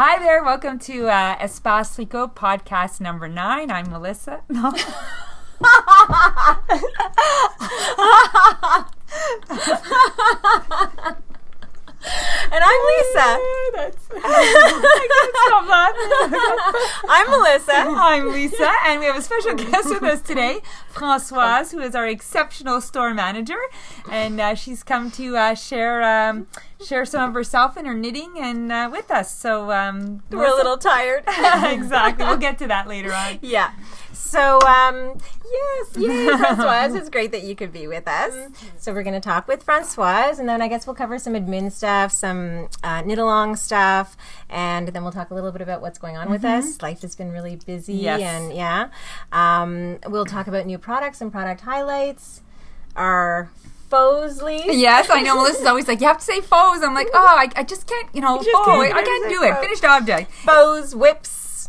Hi there, welcome to Espace Tricot Podcast number 9. I'm Melissa. No. And I'm Lisa. I can't stop laughing. I'm Melissa. I'm Lisa, and we have a special guest with us today, Françoise, who is our exceptional store manager, and she's come to share some of herself and her knitting and with us. So We're a little tired. Exactly. We'll get to that later on. Yeah. So, yes, yay, Françoise. It's great that you could be with us. So we're going to talk with Françoise, and then I guess we'll cover some admin stuff, some knit-along stuff, and then we'll talk a little bit about what's going on with us. Life has been really busy, and we'll talk about new products and product highlights, our Fosleys. Yes, I know. Melissa's always like, you have to say faux. I'm like, I just can't, I can't do it. Finished object. Faux, whips,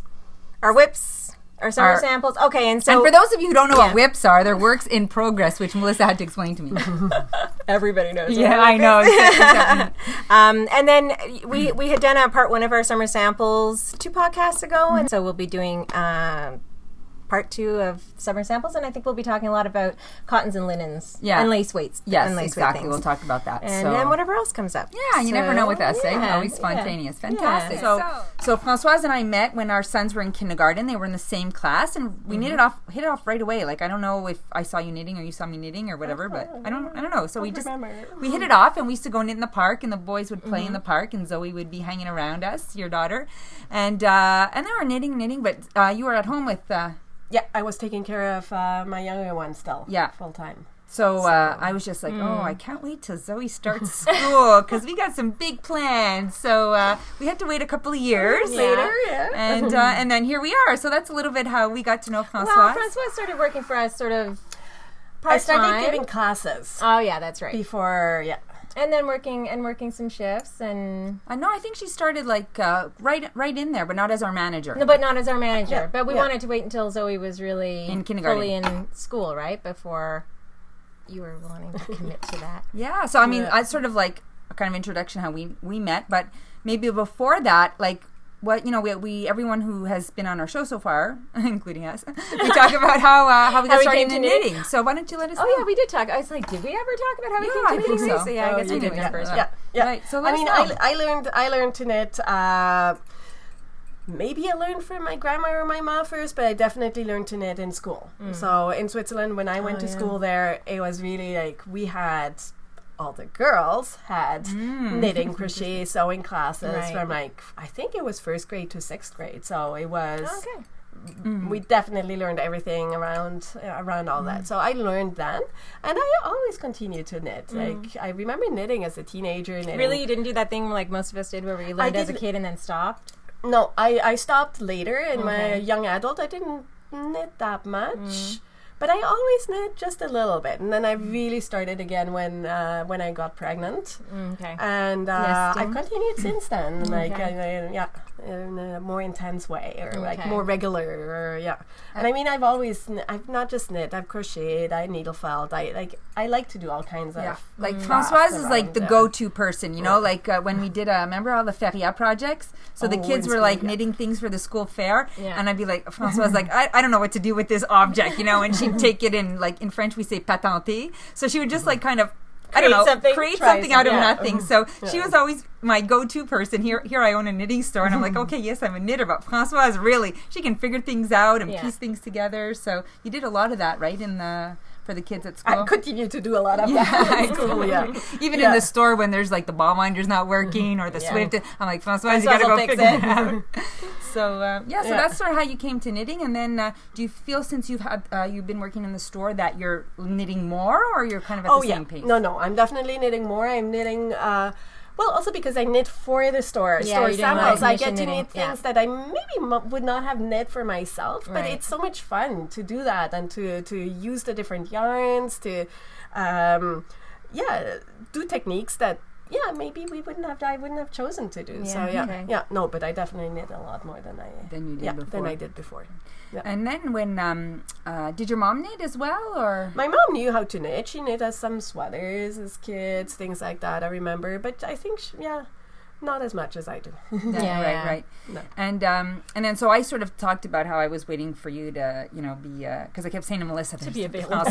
our whips. Our summer samples. Okay, and for those of you who don't know what whips are, they're works in progress, which Melissa had to explain to me. Everybody knows. Yeah, I know. And then we had done a part 1 of our summer samples 2 podcasts ago, and so we'll be doing part 2 of summer samples, and I think we'll be talking a lot about cottons and linens and lace weights. Yes, and lace exactly. weight We'll talk about that. And then whatever else comes up. Yeah, you never know with us, eh? Always spontaneous. Fantastic. Yeah. So Françoise and I met when our sons were in kindergarten. They were in the same class, and we hit it off right away. Like, I don't know if I saw you knitting or you saw me knitting or whatever, but I don't know. So we hit it off, and we used to go knit in the park, and the boys would play in the park, and Zoe would be hanging around us, your daughter, and they were knitting. But you were at home with. Yeah, I was taking care of my younger one still. Yeah. Full time. So I was just like, I can't wait till Zoe starts school because we got some big plans. So we had to wait a couple of years later, and then here we are. So that's a little bit how we got to know Françoise. Well, Françoise started working for us sort of part-time. I started giving classes. Oh, yeah, that's right. Before, And then working some shifts, and I think she started like right in there, but not as our manager. No, but not as our manager. Yeah, but we wanted to wait until Zoe was really in kindergarten, fully in school, right? Before you were wanting to commit to that. Yeah. So I mean, I sort of like a kind of introduction how we met, but maybe before that, like. What we everyone who has been on our show so far, including us, we talk about how we got started in knitting. So why don't you let us know? Oh yeah, we did talk. I was like, did we ever talk about how we came to knitting? So. Yeah, I guess we did first. Yeah. Right. So I learned to knit. Maybe I learned from my grandma or my mom first, but I definitely learned to knit in school. So in Switzerland, when I went to school there, it was really like we had. All the girls had knitting, crochet, sewing classes from like I think it was 1st grade to 6th grade. So it was we definitely learned everything around all that. So I learned that, and I always continued to knit. Like I remember knitting as a teenager. Really, you didn't do that thing like most of us did, where you learned as a kid and then stopped? No, I stopped later in my young adult. I didn't knit that much. But I always knit just a little bit, and then I really started again when I got pregnant. And I've continued since then, like in a more intense way, or like more regular, or And I mean, I've not just knit, I've crocheted, I needle felt, I like to do all kinds of like Françoise is like the go-to person, like when we did remember all the feria projects, so the kids were like knitting things for the school fair, and I'd be like, Françoise like, I don't know what to do with this object, and she'd take it in, like in French we say patenter, so she would just like kind of create something out of nothing. So she was always my go-to person. Here I own a knitting store, and I'm like, okay, yes, I'm a knitter, but Françoise really, she can figure things out and piece things together. So you did a lot of that, right, for the kids at school? I continue to do a lot of that at school, Even in the store when there's like the ball winder's not working or the Swift, I'm like, Françoise, you gotta go fix it out. So so that's sort of how you came to knitting. And then do you feel since you've been working in the store that you're knitting more, or you're kind of at the same pace? No, I'm definitely knitting more. I'm knitting well, also because I knit for the store samples. I get to knit things that I maybe would not have knit for myself, but it's so much fun to do that and to use the different yarns, to do techniques that maybe I wouldn't have chosen to do. But I definitely knit a lot more than I did before. Yeah. And then when did your mom knit as well, or? My mom knew how to knit. She knit us some sweaters as kids, things like that. I remember, but I think not as much as I do. Right. No. And then so I sort of talked about how I was waiting for you to, be, because I kept saying to Melissa to be available.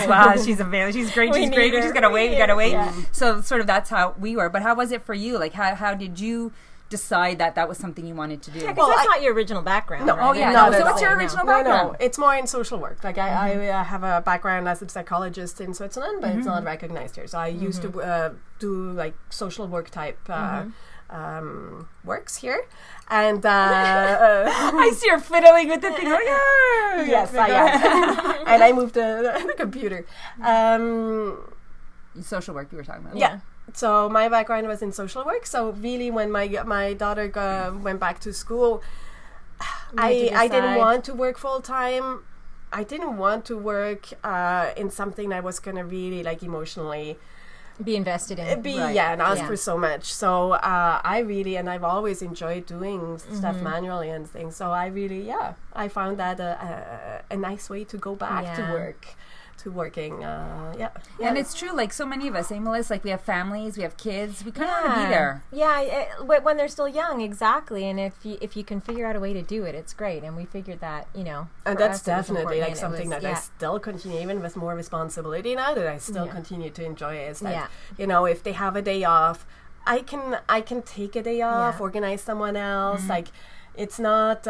She's available. She's great. She's great. We just gotta wait. We gotta wait. Yeah. So sort of that's how we were. But how was it for you? Like, how did you decide that was something you wanted to do? Yeah, because that's not your original background. No. Right? Oh yeah. No. So what's your original background? No, it's more in social work. Like I have a background as a psychologist in Switzerland, but it's not recognized here. So I used to do like social work type works here, and I see her fiddling with the thing. Yes, I am. And I moved the computer. Social work you were talking about. Yeah. So my background was in social work. So really, when my daughter went back to school, I didn't want to work full time. I didn't want to work in something that was going to really like emotionally be invested in. And ask for so much. So I've always enjoyed doing stuff manually and things. So I found that a nice way to go back to working. And it's true, like so many of us, Melissa, like we have families, we have kids, we kind of want to be there. Yeah, when they're still young, exactly. And if you can figure out a way to do it, it's great. And we figured that, and that's definitely like something that I still continue, even with more responsibility now, that I still continue to enjoy. Is that if they have a day off, I can take a day off, organize someone else. Like it's not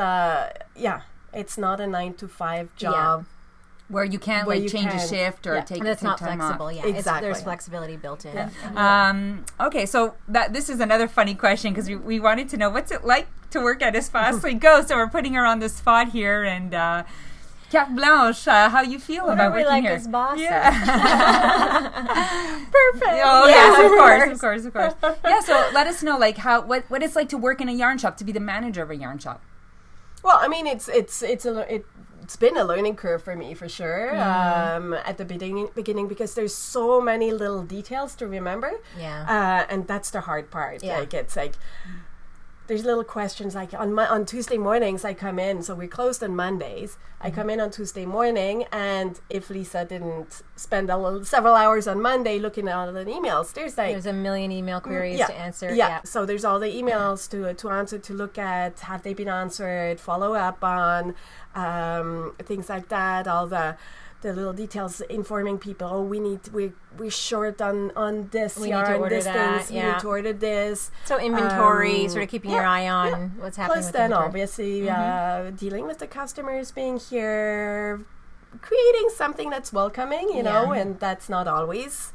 it's not a 9-to-5 job. Where you can't change a shift or take that's not time flexible. off. Yeah, exactly. There's flexibility built in. Okay, so this is another funny question because we wanted to know what's it like to work at Espace Tricot. So we're putting her on the spot here, and Carte Blanche, how you feel about working here? As bosses? Yeah. Perfect. Oh yes, of course. Yeah. So let us know what it's like to work in a yarn shop, to be the manager of a yarn shop. Well, I mean, it's been a learning curve for me, for sure, at the beginning, because there's so many little details to remember. Yeah. And that's the hard part. Yeah. Like, it's like, there's little questions, like on Tuesday mornings I come in, so we're closed on Mondays. I come in on Tuesday morning, and if Lisa didn't spend several hours on Monday looking at all the emails, there's a million email queries to answer. Yeah, so there's all the emails to answer, to look at, have they been answered, follow up on, things like that, all the little details informing people, we're short on this yarn, this things, we need to order this. So inventory, sort of keeping your eye on what's happening. Plus with then inventory. Obviously dealing with the customers being here, creating something that's welcoming, you know, and that's not always...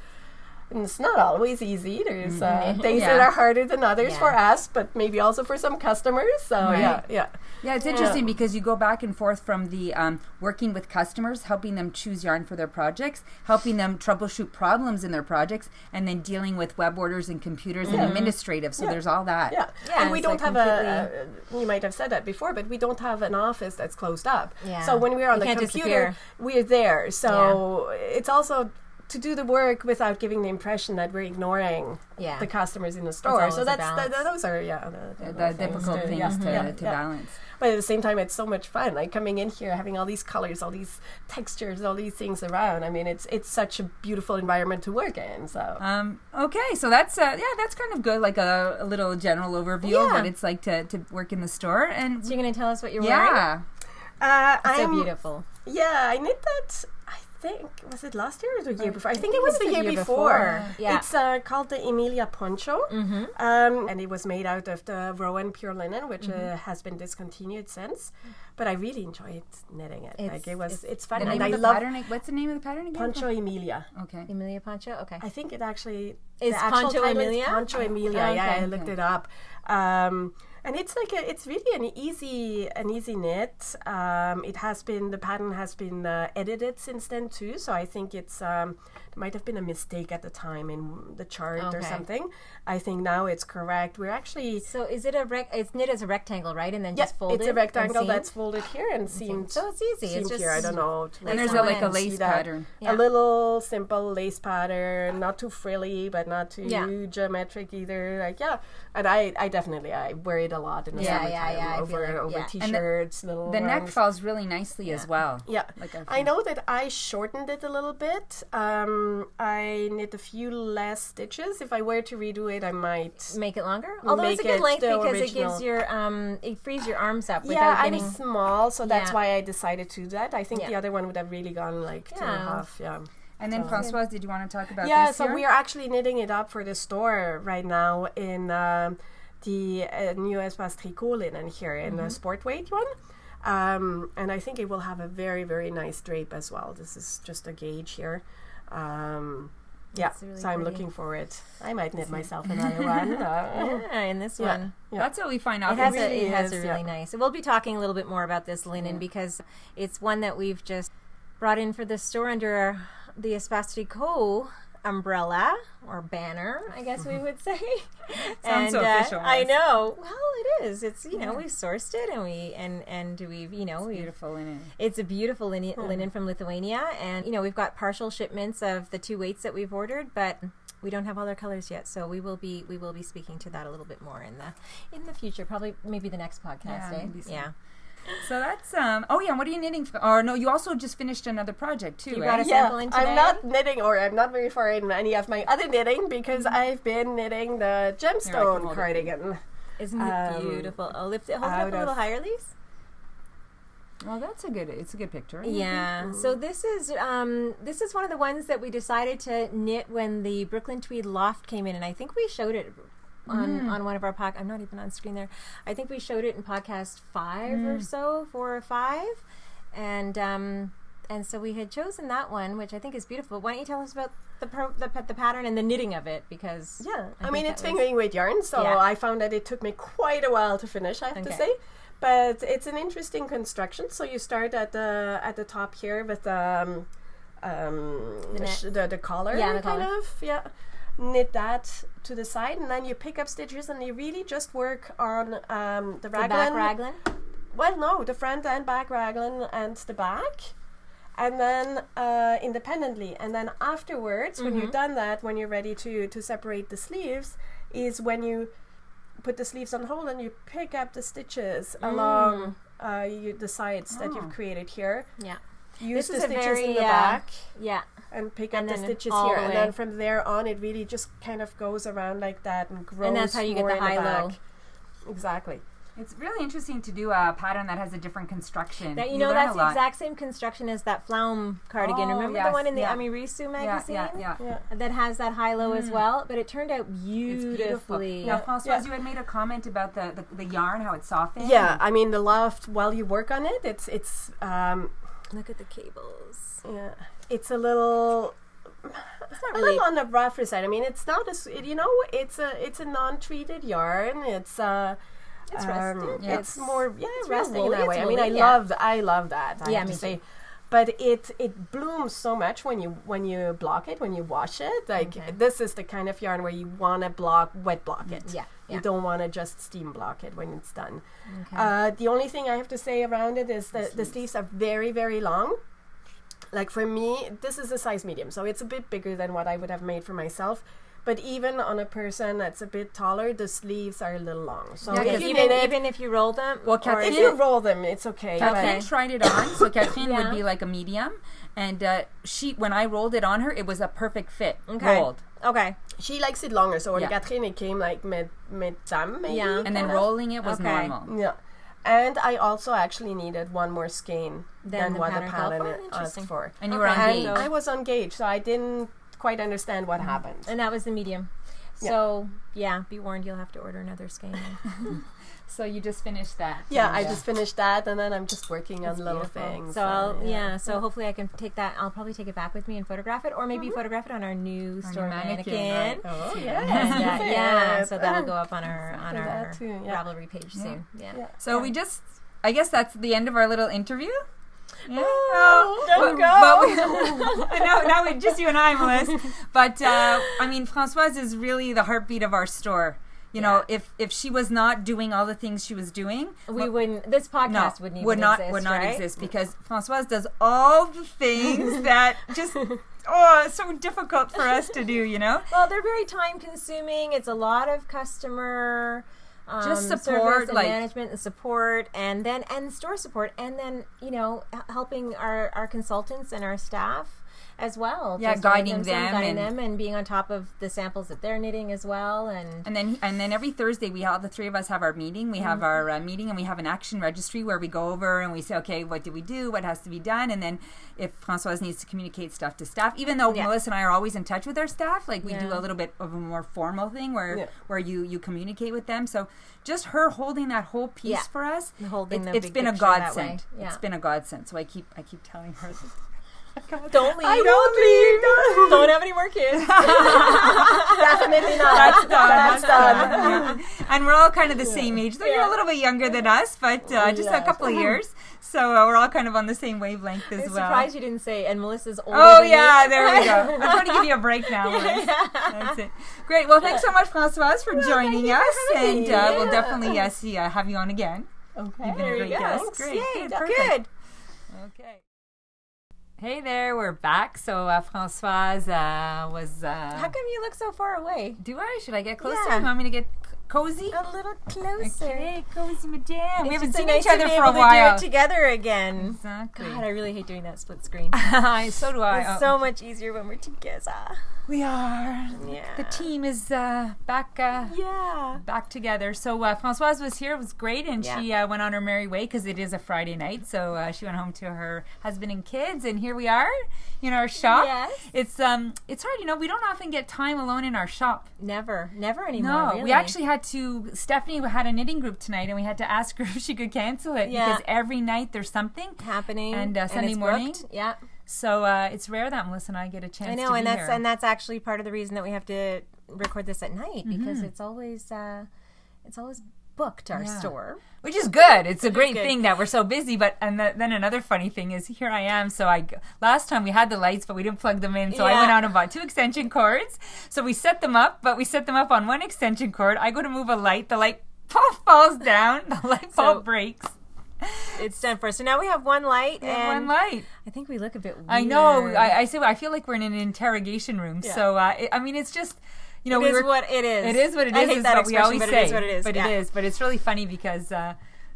And it's not always easy. There's days that are harder than others for us, but maybe also for some customers. So Yeah, it's interesting because you go back and forth from the working with customers, helping them choose yarn for their projects, helping them troubleshoot problems in their projects, and then dealing with web orders and computers and administrative. So there's all that. Yeah, and we don't have you might have said that before, but we don't have an office that's closed up. Yeah. So when we're on the computer, we're there. So it's also... to do the work without giving the impression that we're ignoring the customers in the store. So those are the difficult things to balance. But at the same time, it's so much fun. Like coming in here, having all these colors, all these textures, all these things around. I mean, it's such a beautiful environment to work in. So okay, so that's kind of good. Like a little general overview of what it's like to work in the store. And so you're going to tell us what you're wearing? It's so beautiful. Yeah, I knit that. Was it last year or the year before? I think it was the year before. Yeah. It's called the Emilia Poncho, and it was made out of the Rowan pure linen, which has been discontinued since. But I really enjoyed knitting it. It's fun. And I love pattern. What's the name of the pattern again? Poncho Emilia. Okay. Emilia Poncho. Okay. I think it actually is Poncho Emilia. Poncho Emilia. I looked it up. And it's like it's really an easy knit. The pattern has been edited since then too. So I think it's there might have been a mistake at the time in the chart or something. I think now it's correct. We're actually. So is it it's knit as a rectangle, right? And then just folded. It's a rectangle that's folded here and seamed. So it's easy. It's just here. I don't know. And there's a lace pattern. A little simple lace pattern, not too frilly, but not too geometric either. And I definitely wear it a lot in the Yeah, summertime over t-shirts, little The neck ones. falls really nicely as well. Yeah, Like I know that I shortened it a little bit. I knit a few less stitches. If I were to redo it, I might make it longer. Although it's a good length because it gives your it frees your arms up without getting. I'm small, so that's why I decided to do that. I think the other one would have really gone like 2.5. Yeah. And then Françoise, did you want to talk about this so year? we are actually knitting it up for the store right now in the new Espace Tricot linen here in the sport weight one. And I think it will have a very, very nice drape as well. This is just a gauge here. Really so I'm looking for it. I might knit myself another one. In this one. Yeah. That's what we find out. It has a really nice. We'll be talking a little bit more about this linen because it's one that we've just brought in for the store under the Espace Tricot umbrella or banner, I guess we would say. Sounds so official. I know. Well, it is. It's we sourced it and we've beautiful linen. It's a beautiful linen from Lithuania, and we've got partial shipments of the 2 weights that we've ordered, but we don't have all their colors yet, so we will be speaking to that a little bit more in the future, probably maybe the next podcast. Yeah. So that's what are you knitting for? Or no, you also just finished another project too, you right? Brought a sample in today? I'm not knitting, or I'm not very far in any of my other knitting because I've been knitting the gemstone cardigan. Isn't it beautiful? Oh, hold it up a little higher, Lise. Well, it's a good picture. Yeah. Mm-hmm. So this is one of the ones that we decided to knit when the Brooklyn Tweed Loft came in, and I think we showed it on one of our podcasts. I'm not even on screen there. I think we showed it in podcast 5 or so, 4 or 5, and so we had chosen that one, which I think is beautiful. Why don't you tell us about the pattern and the knitting of it? Because I mean it's fingering weight yarn, so I found that it took me quite a while to finish. I have to say. But it's an interesting construction. So you start at the top here with the collar, knit that to the side, and then you pick up stitches, and you really just work on the raglan. Back raglan? Well, no, the front and back raglan and the back, and then independently. And then afterwards, when you've done that, when you're ready to separate the sleeves, is when you put the sleeves on hold and you pick up the stitches along the sides that you've created here. Yeah. Use the stitches in the back. And pick up the stitches here. And then from there on, it really just kind of goes around like that and grows. And that's how you get the high-low. Exactly. It's really interesting to do a pattern that has a different construction. That's the exact same construction as that Flaum cardigan. Remember the one in the Amirisu magazine? Yeah. That has that high-low as well, but it turned out beautifully. Now, Françoise, you had made a comment about the yarn, how it's softened. Yeah, I mean, the loft, while you work on it, it's look at the cables. Yeah. It's a little... It's not really on the rougher side. I mean, it's not it's a non-treated yarn. It's rested. It's more it's resting woolly, in that way. I mean, I love that. I have to say. But it blooms so much when you block it, when you wash it. Like this is the kind of yarn where you want to wet block it. Yeah. You don't want to just steam block it when it's done. Okay. The only thing I have to say around it is that the sleeves are very, very long. Like for me, this is a size medium, so it's a bit bigger than what I would have made for myself. But even on a person that's a bit taller, the sleeves are a little long. So even if you roll them, if you roll them, it's okay. Catherine tried it on, so Catherine would be like a medium, and when I rolled it on her, it was a perfect fit. Rolled. Okay. She likes it longer, so on Catherine it came like mid-thumb, maybe. Yeah. And then rolling it was normal. Yeah. And I also actually needed one more skein than what the pattern asked for. And you were on gauge. I was on gauge, so I didn't quite understand what happened. And that was the medium. So, be warned, you'll have to order another skein. So you just finished that. Yeah, I just finished that, and then I'm just working on little things. So so hopefully I can take that. I'll probably take it back with me and photograph it, or maybe photograph it on our new store mannequin. Oh yeah, so that'll go up on our Ravelry page soon. So I guess that's the end of our little interview. Yeah. Don't go. But now it's just you and I, Melissa. But I mean, Françoise is really the heartbeat of our store. You know, if she was not doing all the things she was doing, this podcast would not exist because Françoise does all the things that just it's so difficult for us to do, you know? Well, they're very time consuming. It's a lot of customer just support, service and like management and support, and store support, and then helping our consultants and our staff as well. Yeah, guiding them and being on top of the samples that they're knitting as well. And then every Thursday the three of us have our meeting. We have our meeting, and we have an action registry where we go over and we say, okay, what did we do? What has to be done? And then if Françoise needs to communicate stuff to staff, even though Melissa and I are always in touch with our staff, like we do a little bit of a more formal thing where you communicate with them. So just her holding that whole piece for us, it's been a godsend. It's been a godsend. So I keep telling her this. Don't leave. Don't have any more kids. Definitely not. That's done. Yeah. And we're all kind of the same age. Though you're a little bit younger than us, but just a couple of years. So we're all kind of on the same wavelength as well. I'm surprised you didn't say, and Melissa's older than you. There we go. I'm trying to give you a break now, Liz. That's it. Great. Well, thanks so much, Françoise, for joining us. And we'll definitely have you on again. Okay. You've been a great guest. Great. Yay, Good. Okay. Hey there, we're back. So Françoise was... How come you look so far away? Do I? Should I get closer? Yeah. You want me to get cozy? A little closer. Okay, cozy madame. We haven't seen nice each other to be for a able while. to do it together again. Exactly. God, I really hate doing that split screen. So do I. It's so much easier when we're together. We are. Yeah. The team is back together. So Françoise was here. It was great. And she went on her merry way because it is a Friday night. So she went home to her husband and kids. And here we are in our shop. Yes. It's hard. We don't often get time alone in our shop. Never anymore. No, really. we actually had to. Stephanie had a knitting group tonight, and we had to ask her if she could cancel it because every night there's something happening. And Sunday morning, booked. Yeah. So it's rare that Melissa and I get a chance. I know, to be and here. that's actually part of the reason that we have to record this at night because it's always booked our store, which is good. It's a great thing that we're so busy. But then another funny thing is here I am. So last time we had the lights, but we didn't plug them in. So I went out and bought 2 extension cords. So we set them up, but we set them up on one extension cord. I go to move a light, the light falls down, the light bulb breaks. It's done for us. So now we have one light. One light. I think we look a bit weird. I know. I feel like we're in an interrogation room. Yeah. So it's just. It is what it is. It is what it is. I hate that expression, but it is what it is. But it is. But it's really funny because I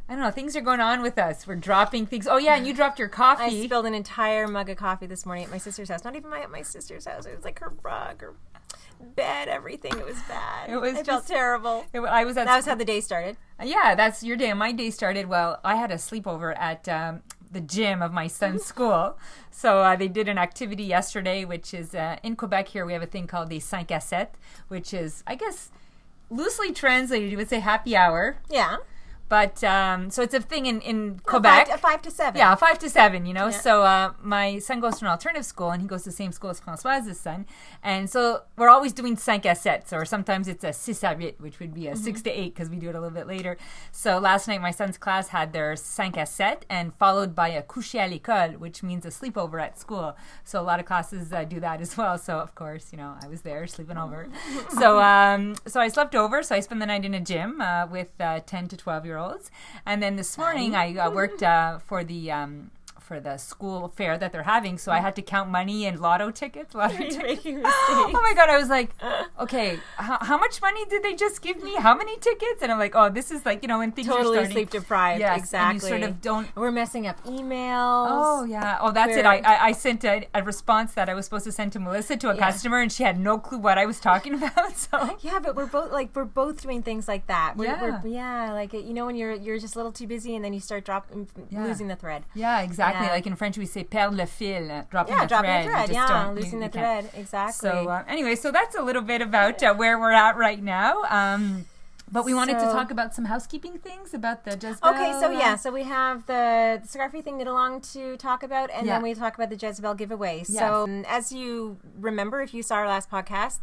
don't know, things are going on with us. We're dropping things. Oh yeah, and you dropped your coffee. I spilled an entire mug of coffee this morning at my sister's house. Not even at my sister's house. It was like her rug, her bed, everything. It was bad. I felt terrible. That was how the day started. Yeah, that's your day. My day started. Well, I had a sleepover at the gym of my son's school. So they did an activity yesterday, which is in Quebec here, we have a thing called the 5 à 7, which is, I guess, loosely translated, you would say happy hour. Yeah. But, so it's a thing in Quebec. 5 to 7. Yeah, 5 to 7, Yeah. So my son goes to an alternative school, and he goes to the same school as Françoise's son. And so we're always doing 5 à 7, or sometimes it's a 6 à 8, which would be a 6 to 8, because we do it a little bit later. So last night, my son's class had their 5 à 7, and followed by a coucher à l'école, which means a sleepover at school. So a lot of classes do that as well. So, of course, I was there sleeping over. So I slept over, so I spent the night in a gym with 10 to 12-year-olds. And then this morning I worked for the school fair that they're having, so I had to count money and lotto tickets. Oh my God, I was like, okay, how much money did they just give me? How many tickets? And I'm like, oh, this is like, when things totally are starting. Sleep deprived. Yes, exactly. and you sort of don't. We're messing up emails. Oh yeah. Oh, that's it. I sent a response that I was supposed to send to Melissa to a customer, and she had no clue what I was talking about. So yeah, but we're both doing things like that. When you're just a little too busy, and then you start losing the thread. Yeah, exactly. Like in French, we say perdre le fil, dropping the thread. Losing the thread. Exactly. So, so that's a little bit about where we're at right now. But we wanted to talk about some housekeeping things about the Jezebel. Okay, so we have the Scarfy thing knit along to talk about, and then we talk about the Jezebel giveaway. Yes. So as you remember, if you saw our last podcast,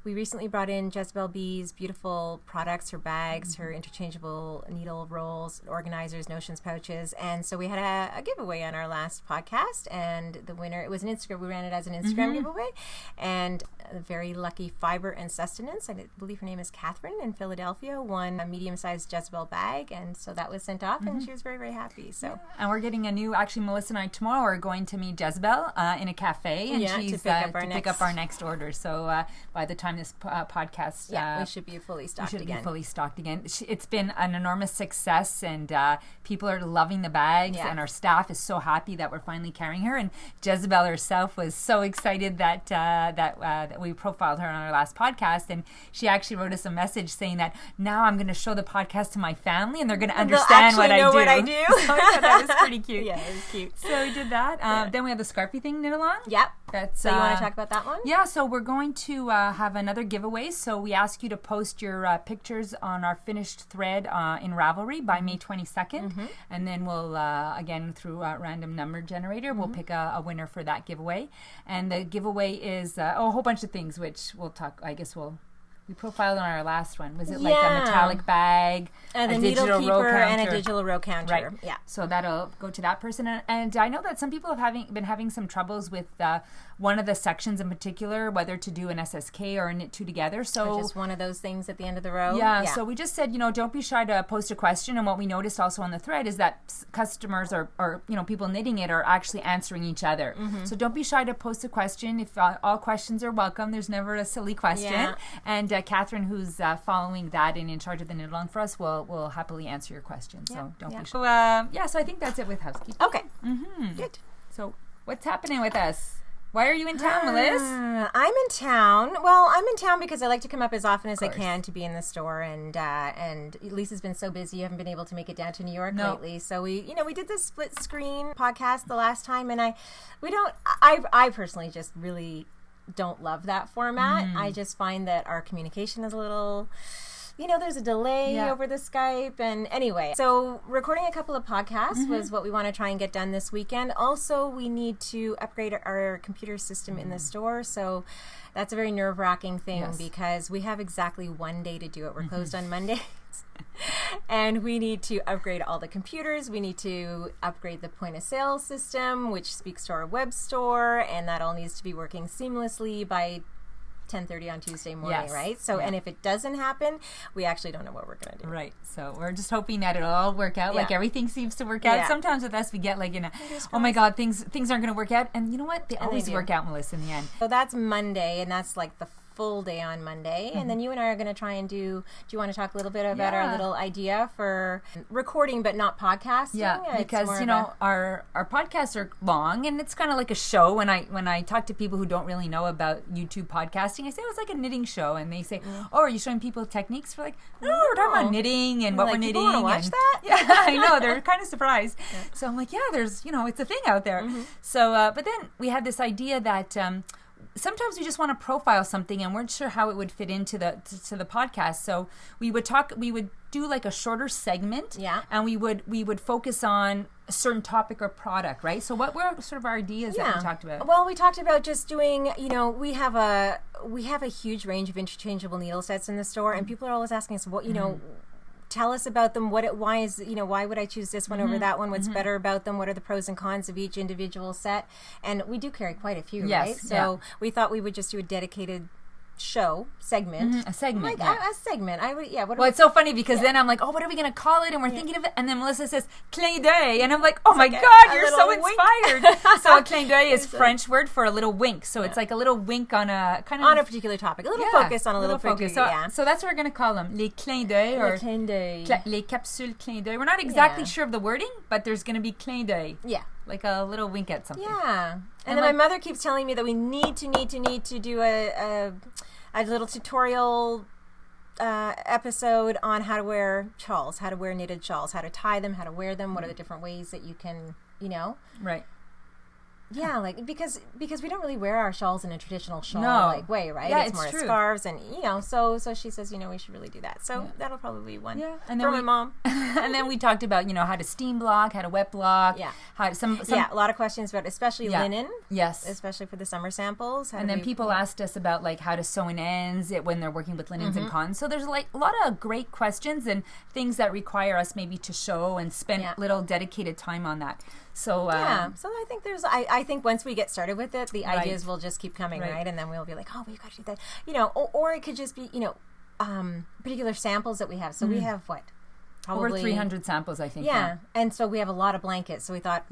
we recently brought in Jezebel B's beautiful products, her bags, her interchangeable needle rolls, organizers, notions, pouches. And so we had a giveaway on our last podcast. And the winner, it was an Instagram, we ran it as an Instagram giveaway. And a very lucky Fiber and Sustenance, I believe her name is Catherine in Philadelphia, won a medium-sized Jezebel bag. And so that was sent off, and she was very, very happy. So And we're getting a new, actually, Melissa and I tomorrow are going to meet Jezebel in a cafe. And she's to pick up our next order. So by the time time this podcast, we should be fully stocked again. It's been an enormous success, and people are loving the bags, and our staff is so happy that we're finally carrying her. And Jezebel herself was so excited that we profiled her on our last podcast, and she actually wrote us a message saying that now I'm going to show the podcast to my family, and they're going to understand what I do. What I do. So I thought that was pretty cute. Yeah, it was cute. So we did that. Then we have the Scarfy thing knit along. Yep. So you want to talk about that one? Yeah, so we're going to have another giveaway. So we ask you to post your pictures on our finished thread in Ravelry by May 22nd. And then we'll, again, through a random number generator, we'll pick a winner for that giveaway. And the giveaway is a whole bunch of things, which we'll talk, we profiled on our last one. Was it like a metallic bag, and a a digital needle keeper, row counter, and a digital row counter? Right. Yeah. So that'll go to that person. And I know that some people have been having some troubles with one of the sections in particular, whether to do an SSK or a knit two together. So or just one of those things at the end of the row. Yeah. So we just said, don't be shy to post a question. And what we noticed also on the thread is that customers or people knitting it are actually answering each other. So don't be shy to post a question. If all questions are welcome, there's never a silly question. Yeah. And Catherine, who's following that and in charge of the knit along for us, will happily answer your questions. So don't be shy. So I think that's it with housekeeping. Okay. Good. So what's happening with us? Why are you in town, Melissa? I'm in town. Well, I'm in town because I like to come up as often as I can to be in the store. And Lisa's been so busy, you haven't been able to make it down to New York lately. So we did the split screen podcast the last time, and I personally just really don't love that format. I just find that our communication is a little, there's a delay over the Skype. And anyway, so recording a couple of podcasts was what we want to try and get done this weekend. Also, we need to upgrade our computer system in the store. So that's a very nerve-wracking thing because we have exactly one day to do it. We're closed on Mondays. And we need to upgrade all the computers. We need to upgrade the point of sale system, which speaks to our web store, and that all needs to be working seamlessly by 10:30 on Tuesday morning, right? So, and if it doesn't happen, we actually don't know what we're going to do. Right. So we're just hoping that it'll all work out. Like everything seems to work out. Sometimes with us, we get like, oh my God, things aren't going to work out. And you know what? They always work out, Melissa, in the end. So that's Monday, and that's like the full day on Monday. And then you and I are going to try and do you want to talk a little bit about our little idea for recording but not podcasting? Yeah, because our podcasts are long, and it's kind of like a show. When I talk to people who don't really know about YouTube podcasting, I say it's like a knitting show, and they say, "Oh, are you showing people techniques?" We're like, "No, we're talking about knitting and what we're knitting." People want to watch that? Yeah, I know, they're kind of surprised. So I'm like, "Yeah, there's it's a thing out there." So, but then we had this idea that sometimes we just want to profile something and weren't sure how it would fit into the podcast. So we would do like a shorter segment, and we would focus on a certain topic or product, right? So what were sort of our ideas that we talked about? Well, we talked about just doing, we have a huge range of interchangeable needle sets in the store, and people are always asking us, what tell us about them. Why would I choose this one over that one? What's better about them? What are the pros and cons of each individual set? And we do carry quite a few, right? So we thought we would just do a dedicated segment. A segment. A segment. Well, it's so funny because then I'm like, oh, what are we going to call it? And we're thinking of it. And then Melissa says, clin d'oeil. And I'm like, oh my God, you're so inspired. So a clin d'oeil is French word for a little wink. So it's like a little wink on a kind of... on a particular topic. A little focus on a little focus. So that's what we're going to call them. Les clins d'oeil or les capsules clin d'oeil. We're not exactly sure of the wording, but there's going to be clin d'oeil. Yeah. Like a little wink at something. Yeah. And then my mother keeps telling me that we need to do a little tutorial episode on how to wear shawls, how to wear knitted shawls, how to tie them, how to wear them, what are the different ways that you can, Right. Yeah, like because we don't really wear our shawls in a traditional shawl way, right? Yeah, it's more true. Scarves and so she says, we should really do that. So that'll probably be one and for my mom. And then we talked about, how to steam block, how to wet block. Yeah. How to a lot of questions about especially linen. Yes. Especially for the summer samples. And then people asked us about like how to sew in ends when they're working with linens and cottons. So there's like a lot of great questions and things that require us maybe to show and spend little dedicated time on that. So so I think I think once we get started with it, the ideas will just keep coming, right? And then we'll be like, oh, we've got to do that, or it could just be, particular samples that we have. So we have what? Probably over 300 samples, I think. Yeah, and so we have a lot of blankets. So we thought,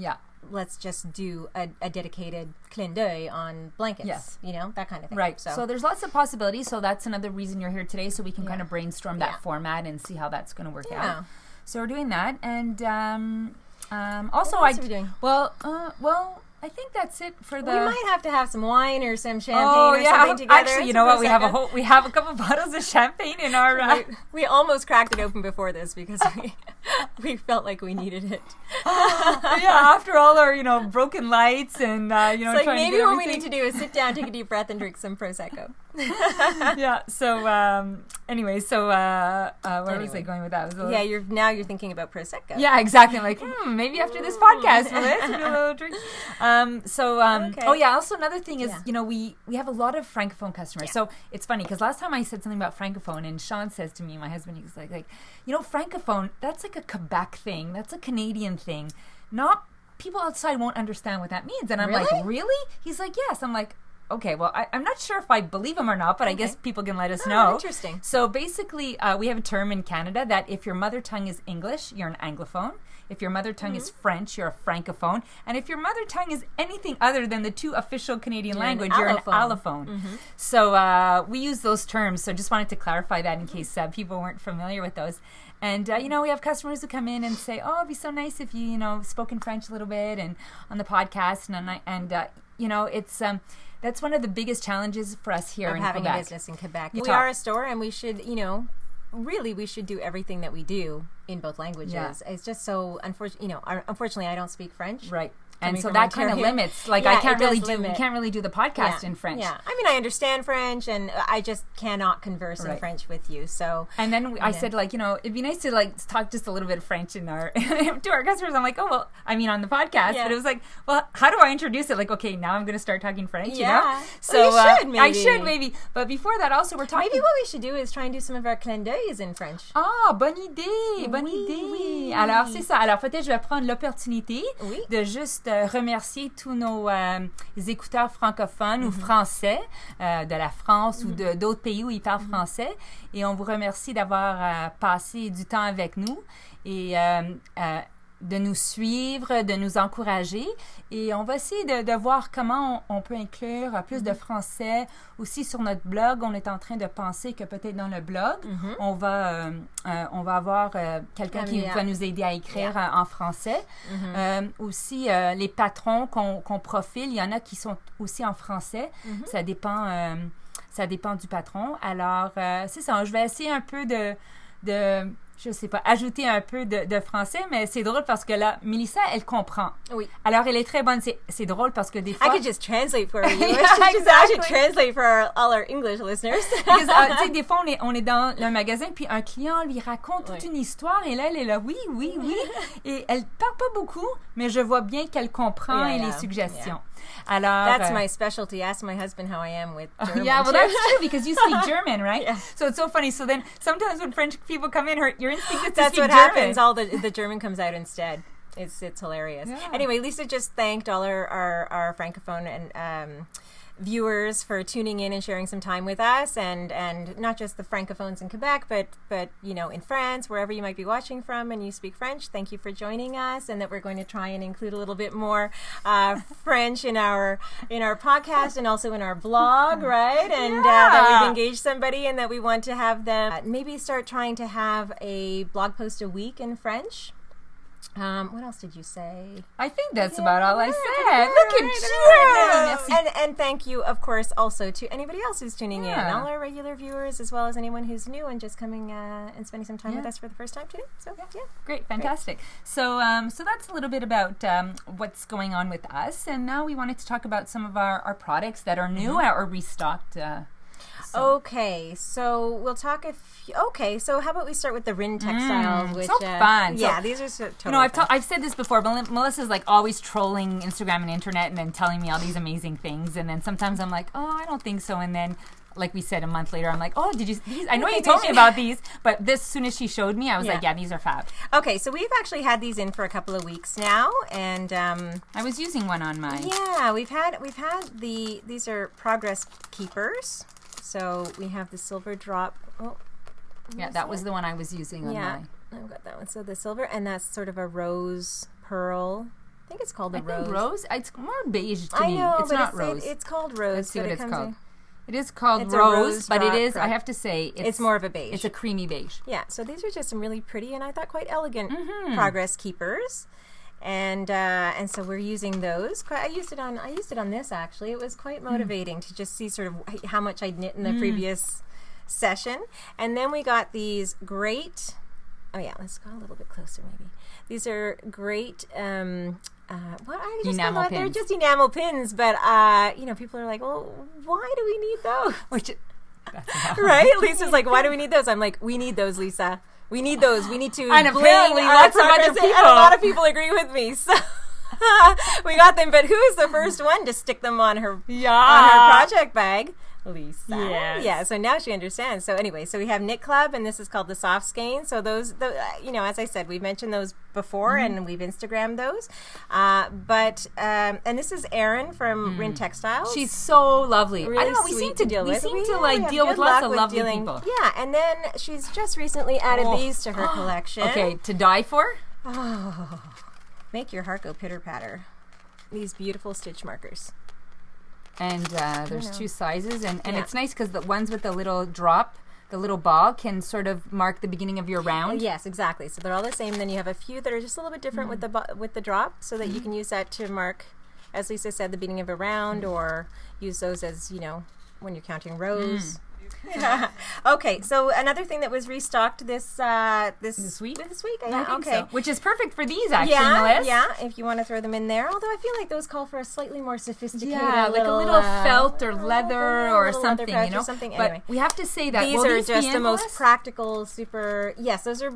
let's just do a dedicated clin d'oeil on blankets. Yes. You know, that kind of thing. Right. So there's lots of possibilities. So that's another reason you're here today, so we can kind of brainstorm that format and see how that's going to work out. So we're doing that. And also, what else are we doing? Well, I think that's it for the. We might have to have some wine or some champagne or something together. Actually, you know what? We have a couple bottles of champagne in our. We almost cracked it open before this because we felt like we needed it. After all our broken lights and it's like maybe what we need to do is sit down, take a deep breath, and drink some prosecco. So anyway, where was I going with that? You're thinking about prosecco. Yeah, exactly. I'm like, maybe after this podcast we'll do a little drink. Also another thing is, we have a lot of Francophone customers. So it's funny because last time I said something about Francophone, and Sean says to me, my husband, he's like, Francophone, that's like a Quebec thing. That's a Canadian thing. Not people outside won't understand what that means. And I'm like, really? He's like, yes. I'm like, okay, well, I'm not sure if I believe him or not, but I guess people can let us know. Interesting. So basically, we have a term in Canada that if your mother tongue is English, you're an Anglophone. If your mother tongue is French, you're a Francophone. And if your mother tongue is anything other than the two official Canadian language, you're an allophone. Mm-hmm. So we use those terms. So just wanted to clarify that in case people weren't familiar with those. And, we have customers who come in and say, oh, it'd be so nice if you, spoke in French a little bit and on the podcast. And it's... that's one of the biggest challenges for us here in having Quebec. A business in Quebec. We are a store, and we should, really we should do everything that we do in both languages. Yeah. It's just so unfortunately I don't speak French. Right. And so that kind of limits. Like I can't really do. We can't really do the podcast in French. Yeah, I mean I understand French, and I just cannot converse in French with you. So and then I said it'd be nice to talk just a little bit of French in our to our customers. I'm like, oh well, I mean on the podcast, but it was like, well, how do I introduce it? Like, okay, now I'm going to start talking French. Yeah. So well, you should, maybe. I should maybe, but before that, also we're talking. Maybe what we should do is try and do some of our clin d'oeils in French. Ah, bonne idée, bonne idée. Oui. Alors c'est ça. Alors peut-être je vais prendre l'opportunité de juste remercier tous nos écouteurs francophones ou français de la France ou d'autres pays où ils parlent français. Et on vous remercie d'avoir passé du temps avec nous et de nous suivre, de nous encourager. Et on va essayer de voir comment on peut inclure plus de français aussi sur notre blog. On est en train de penser que peut-être dans le blog, on va avoir quelqu'un qui va nous aider à écrire en français. Aussi, les patrons qu'on profile, il y en a qui sont aussi en français. Ça dépend du patron. Alors, c'est ça. Je vais essayer un peu de je sais pas, ajouter un peu de français, mais c'est drôle parce que là, Mélissa, elle comprend. Oui. Alors, elle est très bonne. C'est drôle parce que des fois... I could just translate for you. I should translate for all our English listeners. Because, tu sais, des fois, on est dans le magasin, puis un client lui raconte toute une histoire, et là, elle est là, oui. Et elle parle pas beaucoup, mais je vois bien qu'elle comprend et les suggestions. Alors, that's my specialty. Ask my husband how I am with German. Yeah, well, that's true because you speak German, right? Yeah. So it's so funny. So then sometimes when French people come in, your instinct is to that's speak what German. Happens. All the German comes out instead. It's hilarious. Yeah. Anyway, Lisa just thanked all our Francophone and viewers for tuning in and sharing some time with us, and not just the Francophones in Quebec, but in France, wherever you might be watching from and you speak French. Thank you for joining us, and that we're going to try and include a little bit more French in our podcast and also in our blog, right? And that we've engaged somebody, and that we want to have them maybe start trying to have a blog post a week in French. What else did you say? I think that's about all I said. Look at you! And thank you, of course, also to anybody else who's tuning in, all our regular viewers, as well as anyone who's new and just coming and spending some time with us for the first time today. So, Great, fantastic. Great. So that's a little bit about what's going on with us, and now we wanted to talk about some of our products that are new or restocked. Okay, so we'll talk so how about we start with the Rin textiles, which so fun. Yeah, these are so totally fun. I've said this before, but Melissa's like always trolling Instagram and internet and then telling me all these amazing things, and then sometimes I'm like, oh, I don't think so, and then like we said a month later, I'm like, oh, did you these? I know you told me about these, but as soon as she showed me, I was like, yeah, these are fab. Okay, so we've actually had these in for a couple of weeks now, and I was using one on mine. Yeah, we've had these are Progress Keepers. So we have the silver drop. Oh, yeah, that was the one I was using on mine. I've got that one. So the silver, and that's sort of a rose pearl. I think it's called I the rose. think rose. It's more beige to I me. know, It's but not rose. It's called rose. Let's see but what it it's comes called. in- It is called It's a rose, rose but it drop is. I print. have to say, It's more of a beige. It's a creamy beige. Yeah, so these are just some really pretty and I thought quite elegant progress keepers. And so we're using those. I used it on this actually. It was quite motivating to just see sort of how much I'd knit in the previous session. And then we got these great, let's go a little bit closer maybe. These are great, what I just enamel they're pins. just enamel pins, but people are like, well, why do we need those? Right? Lisa's like, why do we need those? I'm like, we need those, Lisa. We need those. We need to And apparently bling our lots of other progress in. people. And a lot of people agree with me. So we got them. But who's the first one to stick them on her project bag? Lisa. Yes. Yeah, so now she understands. So anyway, so we have Knit Club, and this is called the Soft Skein. So those, as I said, we've mentioned those before, and we've Instagrammed those. And this is Erin from Rin Textiles. She's so lovely. Really I don't know. We sweet seem to deal with. deal have with good lots luck of with lovely dealing- people. Yeah, and then she's just recently added these to her collection. Okay, to die for. Make your heart go pitter patter. These beautiful stitch markers. And there's two sizes, and Yeah. it's nice because the ones with the little drop, the little ball, can sort of mark the beginning of your round. Yes, exactly. So they're all the same. Then you have a few that are just a little bit different with the drop, so that you can use that to mark, as Lisa said, the beginning of a round, or use those as when you're counting rows. Okay, so another thing that was restocked this week. This week, I think okay. so. Which is perfect for these, actually, Melissa. Yeah, if you want to throw them in there. Although I feel like those call for a slightly more sophisticated, Yeah, like a little felt or leather or little something, leather pouch you know. or something. But Anyway, we have to say that these will are these be just in, the most Melissa? practical, super. Yes, those are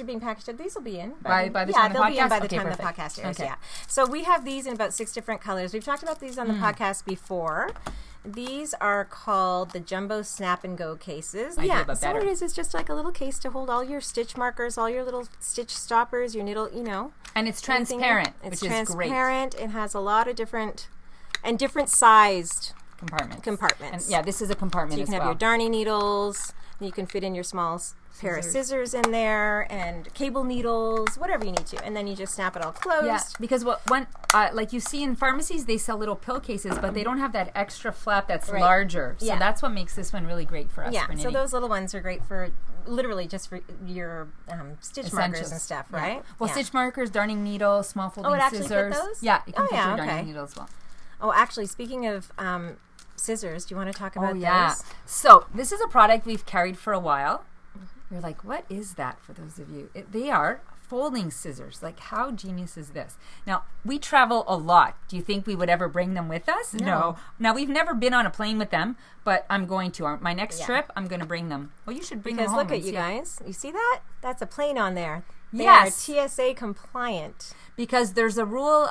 being packaged. These will be in By the time the they'll be in podcast? by the Okay, time perfect. the podcast airs. Okay. Yeah. So we have these in about 6 different colors. We've talked about these on the podcast before. These are called the Jumbo Snap and Go cases. I do, but so better. what it is just like a little case to hold all your stitch markers, all your little stitch stoppers, your needle, And it's anything. transparent, It's which is great. transparent. It has a lot of different sized And compartments. yeah, this is a compartment So you as can well. have your darning needles. You can fit in your small pair of scissors in there, and cable needles, whatever you need to, and then you just snap it all closed. Yeah, because like you see in pharmacies, they sell little pill cases, but they don't have that extra flap that's Right. larger. So Yeah. that's what makes this one really great for us. Yeah, for so knitting. those little ones are great for literally just for your stitch markers Essentials. and stuff, Yeah. right? Well, Yeah. stitch markers, darning needle, small folding it actually fit scissors. those? Yeah, it can Oh, fit yeah, your okay. darning needle as well. Oh, actually, speaking of scissors, do you want to talk about those? So this is a product we've carried for a while. You're like, what is that for those of you? They are folding scissors. Like, how genius is this? Now, we travel a lot. Do you think we would ever bring them with us? No. Now, we've never been on a plane with them, but I'm going to. My next trip, I'm going to bring them. Well, you should bring them Because home look at and you see guys. You see that? That's a plane on there. They Yes. are TSA compliant. Because there's a rule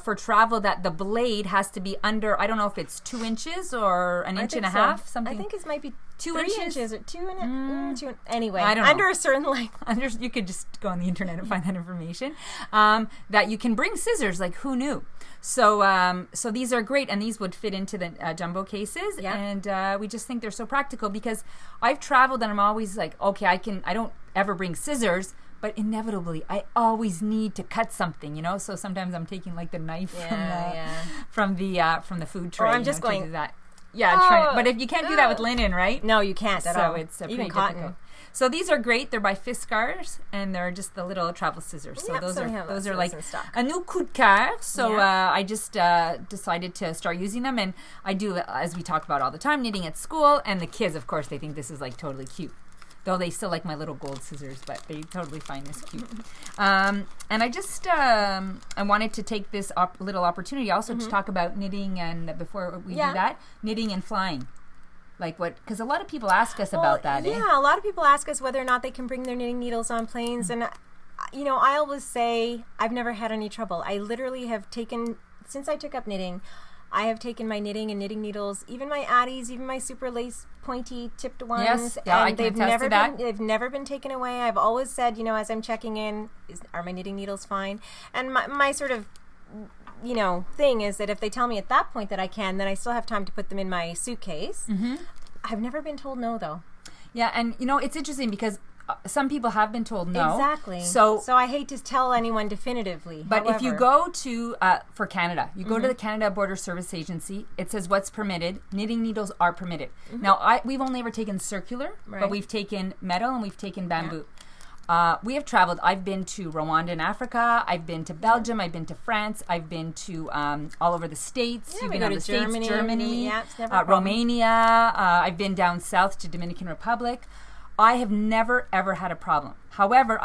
for travel that the blade has to be under, I don't know if it's 2 inches or an inch and a half, something. I think it might be 2 3 inches? inches or 2 and anyway, I don't know. under a certain length. You could just go on the internet and find that information. That you can bring scissors, like who knew? So these are great, and these would fit into the jumbo cases. Yeah. And we just think they're so practical because I've traveled and I'm always like, okay, I don't ever bring scissors, but inevitably I always need to cut something, So sometimes I'm taking like the knife from the food tray. I'm just to going, do that. Yeah, but if you can't do that with linen, right? No, you can't at all. So it's even pretty cotton. difficult. So these are great. They're by Fiskars, and they're just the little travel scissors. So Yep, those so we have are those like in stock. a new coup de cœur. So Yeah. I just decided to start using them, and I do, as we talk about all the time, knitting at school. And the kids, of course, they think this is like totally cute. Though they still like my little gold scissors, but they totally find this cute. And I just I wanted to take this little opportunity also to talk about knitting, and before we do that, knitting and flying. Like what? Because a lot of people ask us about that. Yeah, a lot of people ask us whether or not they can bring their knitting needles on planes, and I always say I've never had any trouble. I literally have taken, since I took up knitting, I have taken my knitting and knitting needles, even my Addies, even my super lace pointy tipped ones. Yes, yeah, and I can attest to that. They've never been taken away. I've always said, as I'm checking in, are my knitting needles fine? And my sort of thing is that if they tell me at that point that I can, then I still have time to put them in my suitcase. Mm-hmm. I've never been told no, though. Yeah, and it's interesting because some people have been told no. Exactly. So I hate to tell anyone definitively. But However, if you go to, for Canada, you go to the Canada Border Service Agency, it says what's permitted. Knitting needles are permitted. Now, we've only ever taken circular, but we've taken metal and we've taken bamboo. We have traveled. I've been to Rwanda in Africa. I've been to Belgium. I've been to France. I've been to all over the States. Yeah, You've we been go out to of the States, Germany, Yeah, it's never a problem. Romania. I've been down south to Dominican Republic. I have never ever had a problem. However,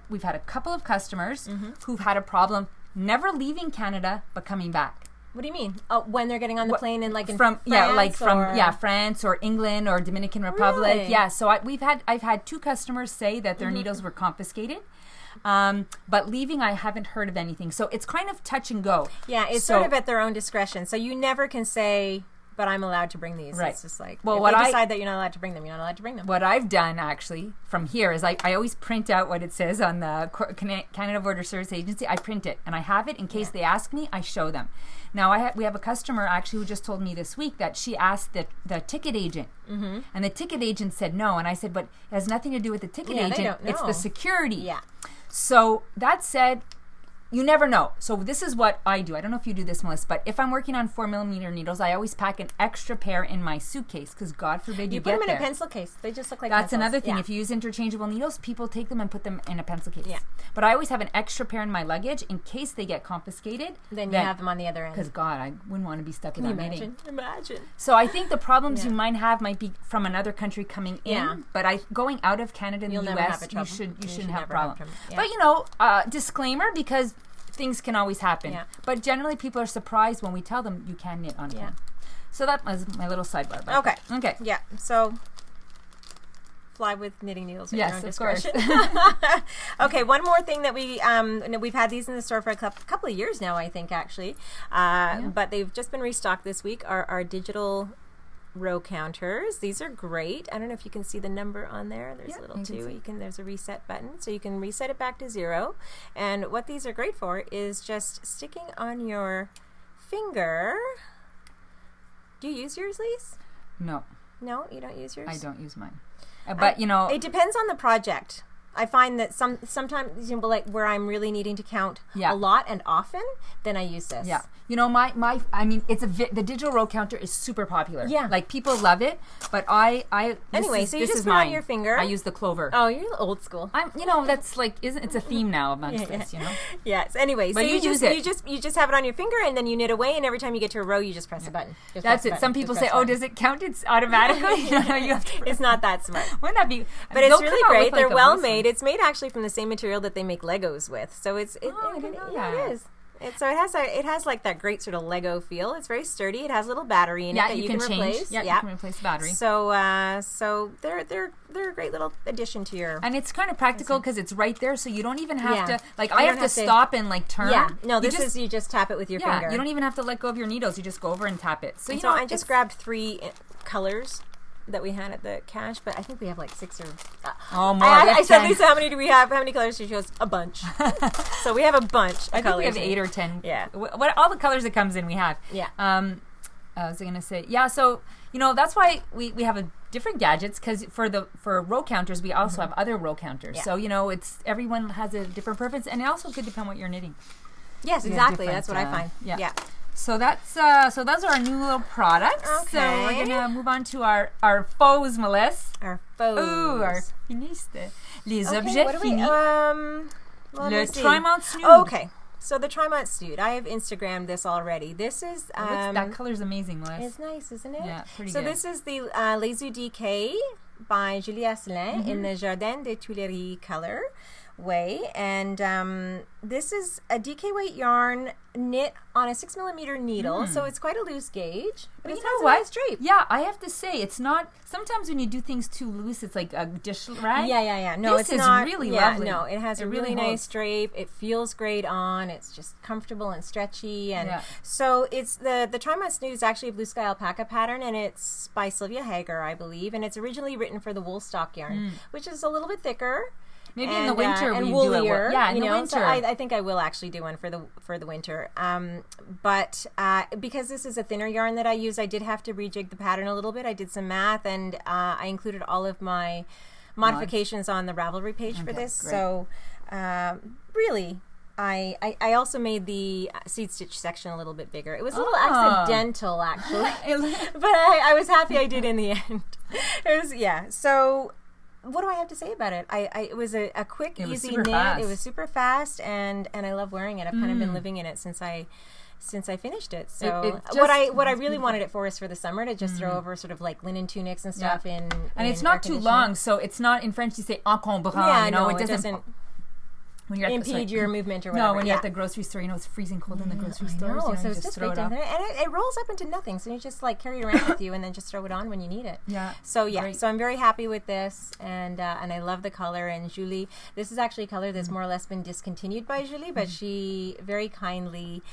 we've had a couple of customers who've had a problem never leaving Canada but coming back. What do you mean? When they're getting on the plane and like in France, France France or England or Dominican Republic. Really? Yeah, so I've had 2 customers say that their needles were confiscated. But leaving, I haven't heard of anything. So it's kind of touch and go. Yeah, it's sort of at their own discretion. So you never can say, but I'm allowed to bring these. Right. It's just like, well, if they decide that you're not allowed to bring them, you're not allowed to bring them. What I've done actually from here is I always print out what it says on the Canada Border Service Agency. I print it and I have it in case they ask me. I show them. Now we have a customer actually who just told me this week that she asked the ticket agent, and the ticket agent said no. And I said, but it has nothing to do with the ticket agent. They don't know. It's the security. Yeah. So that said, you never know. So this is what I do. I don't know if you do this, Melissa, but if I'm working on 4mm needles, I always pack an extra pair in my suitcase because God forbid you put get them in there. a pencil case. They just look like That's pencils. another thing. Yeah. If you use interchangeable needles, people take them and put them in a pencil case. Yeah. But I always have an extra pair in my luggage in case they get confiscated. Then you have them on the other end. Because God, I wouldn't want to be stuck without knitting. Imagine. So I think the problems you might be from another country coming in, but going out of Canada and You'll the never US, have a trouble. you shouldn't have never problems. Yeah. But you know, disclaimer, because things can always happen. Yeah. But generally people are surprised when we tell them you can knit on film. So that was my little sidebar. Okay. Yeah. So fly with knitting needles at your own discretion. Okay, one more thing that we've had these in the store for a couple of years now, I think, actually. But they've just been restocked this week, are our digital row counters. These are great. I don't know if you can see the number on there. There's a little 2. There's a reset button, so you can reset it back to 0. And what these are great for is just sticking on your finger. Do you use yours, Lise? No, you don't use yours? I don't use mine. But you know, it depends on the project. I find that sometimes, like where I'm really needing to count a lot and often, then I use this. Yeah. You know, I mean, the digital row counter is super popular. Yeah. Like people love it, but Anyway, so you just put on your finger. I use the clover. Oh, you're old school. That's like, it's a theme now amongst this, you know? Yes. Anyway, but so you just have it on your finger and then you knit away, and every time you get to a row, you just press a button. That's it. Some people say, does it count? It's automatically? No, you have to. It's not that smart. Wouldn't that be? But it's really great. They're well made. It's made actually from the same material that they make Legos with. So it is. So it has like that great sort of Lego feel. It's very sturdy. It has a little battery in it that you can replace. Yeah, you can replace the battery. So they're a great little addition to your. And it's kind of practical because it's right there, so you don't even have to I have to stop and like turn. Yeah, no, you just tap it with your finger. You don't even have to let go of your needles. You just go over and tap it. So I just grabbed 3 colors that we had at the cache, but I think we have like 6 or more. I said, Lisa, how many do we have? How many colors? She goes, a bunch. So we have a bunch of I colors. think we have 8 or 10. Yeah. What all the colors that comes in we have. Yeah. I was going to say, so that's why we have a different gadgets, because for row counters we also have other row counters. Yeah. So it's everyone has a different preference, and it also could depend what you're knitting. Yes, exactly. That's what I find. Yeah. So those are our new little products. Okay. So we're gonna move on to our foes, Melissa. Our foes. Ooh, our finistes. Les objets finis. Le Trimont Snood. Okay. So the Trimont Snood. I have Instagrammed this already. This is that color's amazing, Melissa. It's nice, isn't it? Yeah, pretty good. So this is the Les DK by Julie Asselin in the Jardin des Tuileries color way, and this is a DK weight yarn knit on a 6mm needle, so it's quite a loose gauge. But you know what? Nice drape. Yeah, I have to say, it's not. Sometimes when you do things too loose, it's like a dish rag. Yeah. No, this it's not really lovely. No, it has a really nice drape. It feels great on. It's just comfortable and stretchy, and so it's the Trimont Snood is actually a blue sky alpaca pattern, and it's by Sylvia Hager, I believe, and it's originally written for the wool stock yarn, which is a little bit thicker. Maybe in the winter and we woolier, do it. Yeah, in the winter. So I think I will actually do one for the winter. But because this is a thinner yarn that I use, I did have to rejig the pattern a little bit. I did some math, and I included all of my modifications on the Ravelry page for this. Great. So really, I also made the seed stitch section a little bit bigger. It was a little accidental, actually, but I was happy I did in the end. It was, so what do I have to say about it? It was a quick, easy knit. Fast. It was super fast, and I love wearing it. I've kind of been living in it since I finished it. So what I really wanted it for is for the summer to just throw over sort of like linen tunics and stuff in. And it's not too long, so it's not, in French you say encombrant. Yeah, no, it doesn't when you're impede your movement or whatever. No, when you're at the grocery store, it's freezing cold in the grocery stores. So it's just right down there, and it rolls up into nothing. So you just like carry it around with you, and then just throw it on when you need it. Yeah. So so I'm very happy with this, and I love the color. And Julie, this is actually a color that's more or less been discontinued by Julie, but she very kindly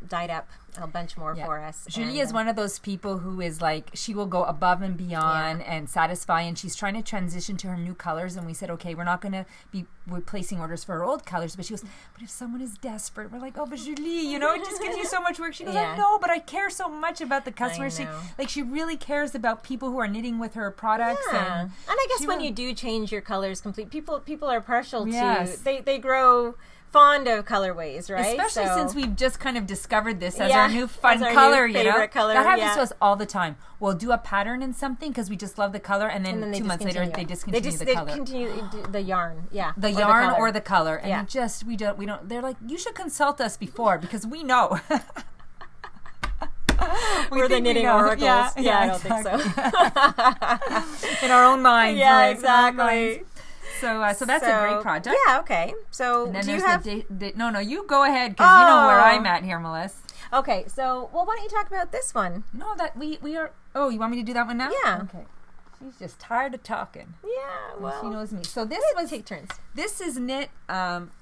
dyed up a bunch more for us. Julie is one of those people who is like, she will go above and beyond and satisfy, and she's trying to transition to her new colors, and we said, okay, we're not going to be placing orders for her old colors, but she goes, but if someone is desperate, we're like, oh, but Julie, it just gives you so much work. She goes, I know, but I care so much about the customer. She really cares about people who are knitting with her products. And I guess when you do change your colors people are partial to, they grow fond of colorways, right? Especially since we've just kind of discovered this as our new fun color, new favorite color. That happens to us all the time. We'll do a pattern in something because we just love the color, and then 2 months later they discontinue the color. They continue the yarn, the yarn or the color, and we don't. They're like, you should consult us before because we know. We're the knitting oracles. I don't think so. In our own minds. Yeah, exactly. So that's a great project. Yeah, okay. So and then do you have... No, you go ahead because you know where I'm at here, Melissa. Okay, so, why don't you talk about this one? No, that we are... Oh, you want me to do that one now? Yeah. Okay. She's just tired of talking. Yeah, well... She knows me. So this was... Take turns. This is knit...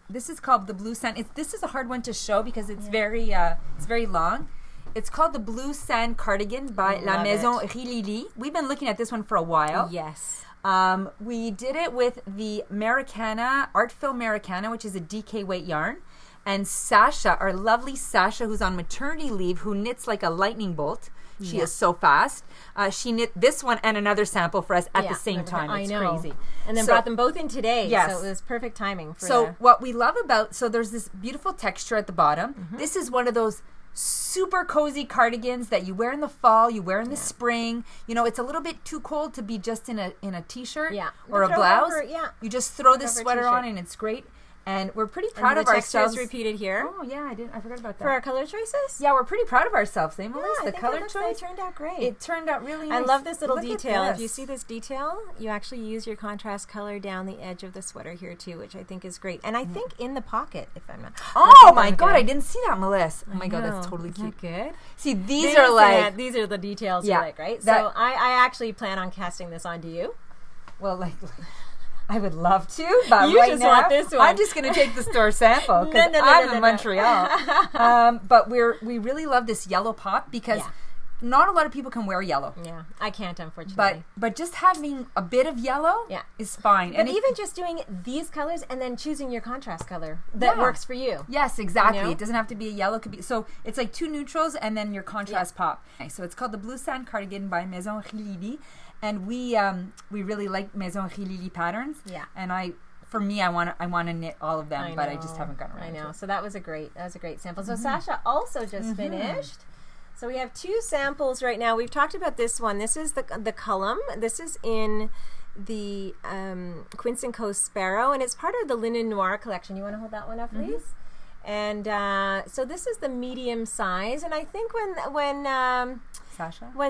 this is called the Blue Sand. This is a hard one to show because it's very long. It's called the Blue Sand Cardigan by La Maison Rilili. We've been looking at this one for a while. Yes. We did it with the Americana, Artfil Americana, which is a DK weight yarn. And Sasha, our lovely Sasha, who's on maternity leave, who knits like a lightning bolt. She is so fast. She knit this one and another sample for us at the same time. It's crazy. And then brought them both in today. Yes. So it was perfect timing. What we love about, there's this beautiful texture at the bottom. Mm-hmm. This is one of those super cozy cardigans that you wear in the fall, you wear in the spring. It's a little bit too cold to be just in a t-shirt or a blouse. You just throw this sweater on and it's great. And we're pretty proud of ourselves. The texture is repeated here. Oh yeah, I forgot about that. For our color choices? Yeah, we're pretty proud of ourselves. The color choice turned out great. It turned out really nice. I love this little detail. If you see this detail, you actually use your contrast color down the edge of the sweater here too, which I think is great. And I think in the pocket, if I'm not. Oh my God, I didn't see that, Melissa. Oh my God, that's totally cute. Isn't that good? See, these are these are the details you like, right? So I actually plan on casting this onto you. Well, I would love to, but you just want this one. I'm just going to take the store sample because I'm in Montreal. But we really love this yellow pop because not a lot of people can wear yellow. Yeah, I can't, unfortunately. But just having a bit of yellow is fine. And even just doing these colors and then choosing your contrast color that works for you. Yes, exactly. It doesn't have to be a yellow. It could be, so it's like two neutrals and then your contrast pop. Okay, so it's called the Blue Sand Cardigan by Maison Rilili. And we really like Maison Rilili patterns. Yeah. And I want to knit all of them, but I just haven't gotten around to it. I know. So that was a great sample. So Sasha also just finished. So we have two samples right now. We've talked about this one. This is the Cullum. This is in the Quince & Co. Sparrow, and it's part of the Linen Noir collection. You want to hold that one up, please? And so this is the medium size. And I think when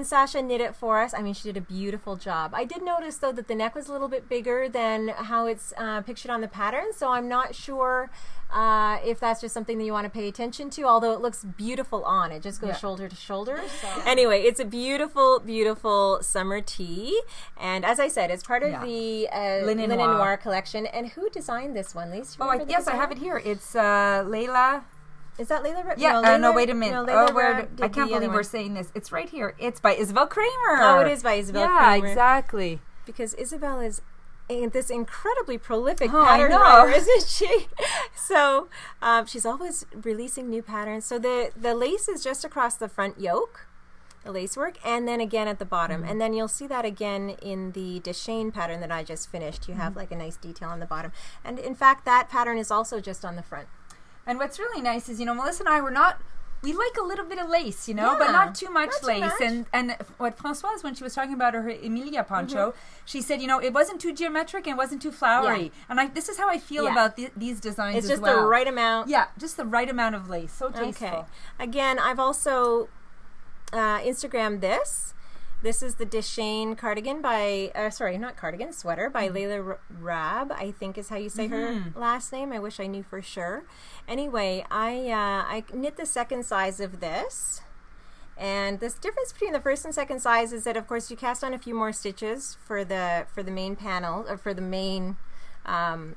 Sasha knit it for us, she did a beautiful job. I did notice, though, that the neck was a little bit bigger than how it's pictured on the pattern, so I'm not sure if that's just something that you want to pay attention to, although it looks beautiful on. It just goes shoulder to shoulder. So. Anyway, it's a beautiful, beautiful summer tee, and as I said, it's part of the Linen Noir collection. And who designed this one, Lise? I have it here. It's Layla... Is that Layla? Yeah, no, wait a minute. I can't believe we're saying this. It's right here. It's by Isabel Kramer. Oh, it is by Isabel Kramer. Yeah, exactly. Because Isabel is this incredibly prolific pattern writer, isn't she? So she's always releasing new patterns. So the lace is just across the front yoke. the lace work, and then again at the bottom. And then you'll see that again in the Deschain pattern that I just finished. You have like a nice detail on the bottom. And in fact, that pattern is also just on the front. And what's really nice is, Melissa and I we like a little bit of lace, but not too much lace. And what Françoise, when she was talking about her Emilia poncho, she said, it wasn't too geometric and it wasn't too flowery. And this is how I feel about these designs as well. It's just the right amount. Yeah, just the right amount of lace. So tasteful. Okay. Again, I've also Instagrammed this. This is the Deschain cardigan sweater by Layla Rab, I think is how you say her last name. I wish I knew for sure. Anyway, I knit the second size of this. And this difference between the first and second size is that, of course, you cast on a few more stitches for the main panel, or for the main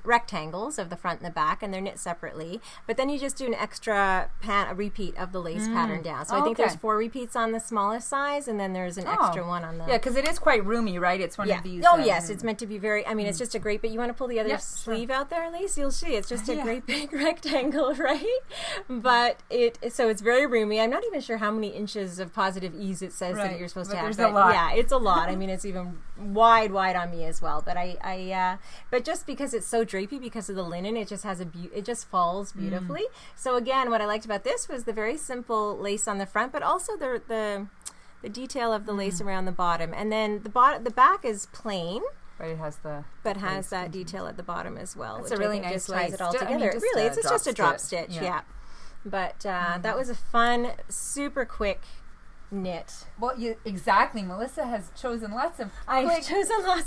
rectangles of the front and the back, and they're knit separately. But then you just do an extra a repeat of the lace pattern down. So I think there's 4 repeats on the smallest size, and then there's an extra one on the... Yeah, because it is quite roomy, right? It's one of these... Oh, yes. It's meant to be very... I mean, it's just a great... But you want to pull the other sleeve out there, Elise? You'll see. It's just a great big rectangle, right? But so it's very roomy. I'm not even sure how many inches of positive ease it says that you're supposed to have. There's a lot. Yeah, it's a lot. I mean, it's even wide on me as well. But but just because it's so drapey because of the linen, it just has it just falls beautifully. So again, what I liked about this was the very simple lace on the front, but also the detail of the lace around the bottom. And then the back is plain, but it has that detail at the bottom as well. It's a really nice just ties it all together. Really, it's just a drop stitch. Yeah. But that was a fun, super quick knit. Well, exactly. Melissa has chosen lots of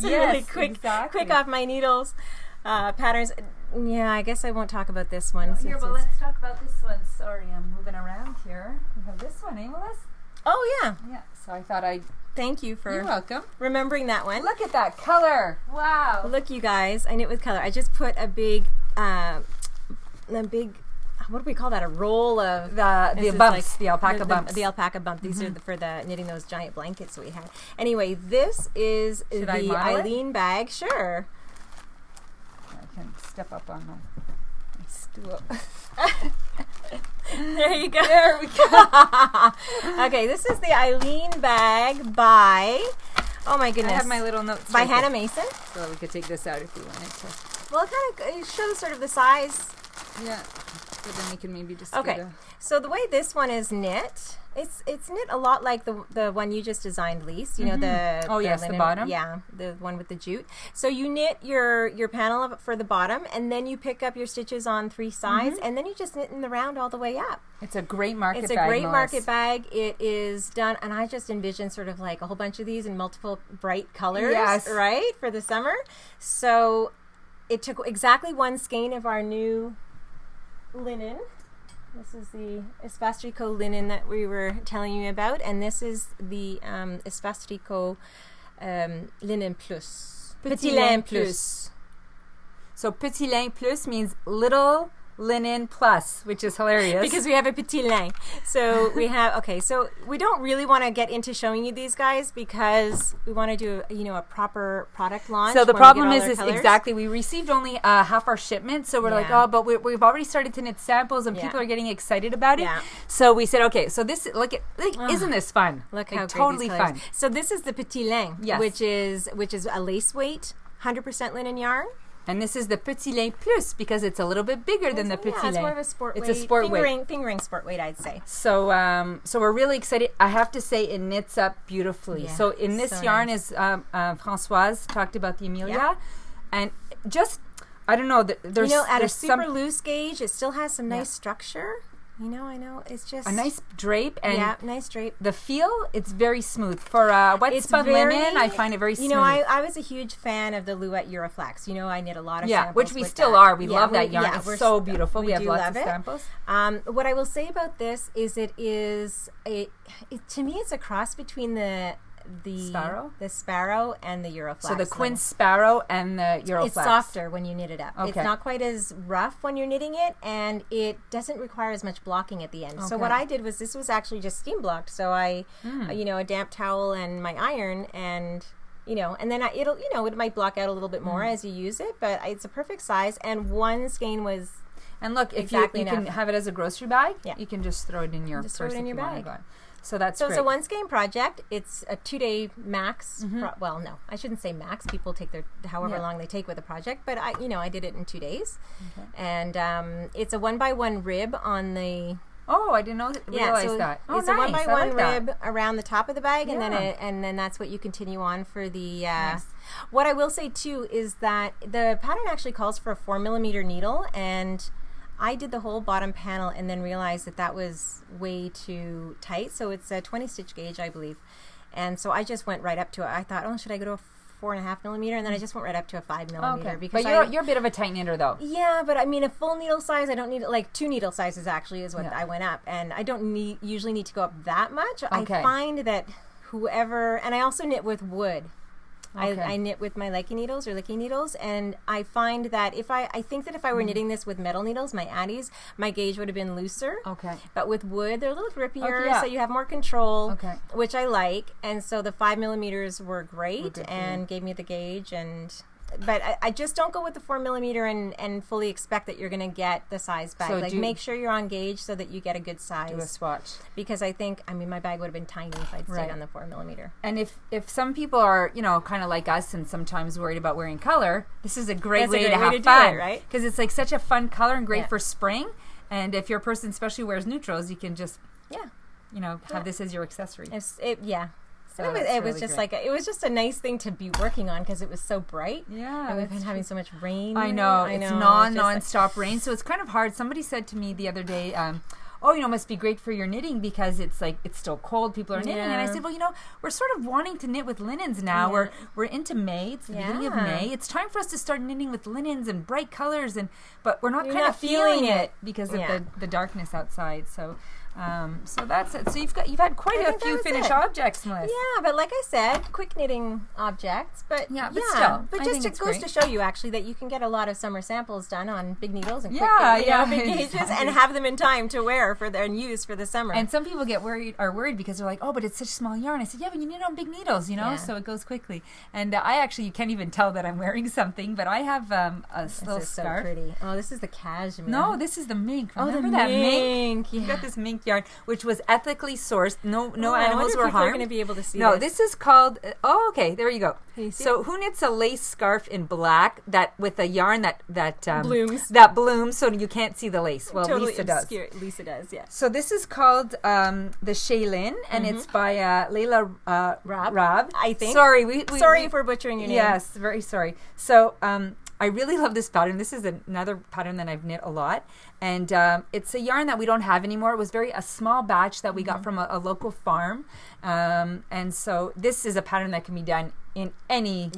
really quick off my needles patterns. Yeah, I guess I won't talk about this one. Here, but let's talk about this one. Sorry, I'm moving around here. We have this one, Melissa? Oh, yeah. Yeah, so I thought I'd... Thank you for You're welcome. Remembering that one. Look at that color. Wow. Look, you guys, I knit with color. I just put a big, what do we call that? A roll of the bumps, the alpaca bumps. The alpaca bump. These are for the knitting those giant blankets we had. Anyway, this is the Eileen bag. Sure. I can step up on my stool. There you go. There we go. Okay, this is the Eileen bag by, oh my goodness. I have my little notes. By Hannah Mason. So we could take this out if we wanted to. Well, it shows sort of the size. Yeah. But then we can maybe just So the way this one is knit, it's knit a lot like the one you just designed, Lise. You know the linen, the bottom. Yeah, the one with the jute. So you knit your panel for the bottom, and then you pick up your stitches on 3 sides, and then you just knit in the round all the way up. It's a great market bag. It's a great market bag. It is done, and I just envision sort of like a whole bunch of these in multiple bright colors, right, for the summer. So it took exactly 1 skein of our new linen. This is the Espace Tricot linen that we were telling you about, and this is the Espace Tricot linen plus. Petit lin plus. So petit lin plus means little linen plus, which is hilarious because we have a petit lin. So we have so we don't really want to get into showing you these guys because we want to do a proper product launch. So the problem is exactly we received only half our shipment, so we're like, but we've already started to knit samples and people are getting excited about it. So we said, okay, so this isn't this fun? Look how totally fun. So this is the petit lin, which is a lace weight 100% linen yarn. And this is the Petit Lin Plus because it's a little bit bigger than the Petit Lin. It's more of a sport weight. It's a sport weight. Fingering sport weight, I'd say. So so we're really excited. I have to say it knits up beautifully. Yeah, so in this yarn is Françoise talked about the Emilia. And just, I don't know, there's at a super loose gauge, it still has some nice structure. I know. It's just... a nice drape. And nice drape. The feel, it's very smooth. For wet spun linen, I find it very smooth. I was a huge fan of the Louette Euroflex. I knit a lot of samples which we still that. are. We love that yarn. It's so beautiful. We have lots of samples. What I will say about this is to me, it's a cross between the Sparrow and the Euroflex. So the Quince Sparrow and the Euroflex. It's softer when you knit it up. Okay. It's not quite as rough when you're knitting it, and it doesn't require as much blocking at the end. Okay. So what I did was this was actually just steam blocked. So I, a damp towel and my iron, and and then it might block out a little bit more as you use it, but it's a perfect size. And 1 skein was. And look, if you can have it as a grocery bag, you can just throw it in your purse if you want to go. So that's great. So it's a one skein project. It's a 2-day max. Well, no, I shouldn't say max. People take their however long they take with a project, but I did it in 2 days, and it's a 1x1 rib on the. Oh, I didn't realize that. Oh, it's nice. a 1x1 rib around the top of the bag, and then that's what you continue on for the. Nice. What I will say too is that the pattern actually calls for a 4mm needle, and I did the whole bottom panel and then realized that was way too tight. So it's a 20 stitch gauge, I believe. And so I just went right up to it. I thought, should I go to a 4.5mm? And then I just went right up to a 5mm. Okay. Because but you're a bit of a tight knitter, though. Yeah, but I mean, a full needle size, I don't need, like 2 needle sizes actually is what I went up. And I don't usually need to go up that much. Okay. I find that whoever, and I also knit with wood. Okay. I knit with my Licky needles or Licky needles, and I find that if I think that if I were knitting this with metal needles, my Addies, my gauge would have been looser. Okay. But with wood, they're a little grippier, so you have more control, which I like. And so the 5mm were great and gave me the gauge. But I just don't go with the 4mm and fully expect that you're going to get the size bag. So make sure you're on gauge so that you get a good size. Do a swatch. Because I think, my bag would have been tiny if I'd stayed on the 4mm. And if some people are, kind of like us and sometimes worried about wearing color, this is a great way to have fun, right? Because it's like such a fun color and great for spring. And if your person especially wears neutrals, you can just, have this as your accessory. So it was just great. It was just a nice thing to be working on because it was so bright. Yeah. And we've been having so much rain. I know. It's non-stop rain. So it's kind of hard. Somebody said to me the other day, it must be great for your knitting because it's still cold. People are knitting. And I said, we're sort of wanting to knit with linens now. Yeah. We're into May. It's the beginning of May. It's time for us to start knitting with linens and bright colors. But we're not kind of feeling it because of the darkness outside. So that's it. So you've had quite a few finished objects, Melissa. Yeah, but like I said, quick knitting objects. But still, but just it goes to show you actually that you can get a lot of summer samples done on big needles and big gauges and have them in time to wear and use for the summer. And some people are worried because they're like, but it's such small yarn. I said, but you knit on big needles, so it goes quickly. And you can't even tell that I'm wearing something, but I have a little scarf. So pretty. Oh, this is the cashmere. No, this is the mink. Remember that mink? Yeah. You got this mink yarn, which was ethically sourced. No animals were harmed. We're going to be able to see. No, this is called. There you go. So who knits a lace scarf in black that with a yarn that blooms? That blooms, so you can't see the lace. Well, totally Lisa does. Lisa does. Yeah. So this is called the Shaylin, and it's by Layla Rob. I think. Sorry, sorry for butchering your name. Yes, very sorry. So I really love this pattern. This is another pattern that I've knit a lot. And it's a yarn that we don't have anymore. It was a small batch that we got from a local farm. And so this is a pattern that can be done in any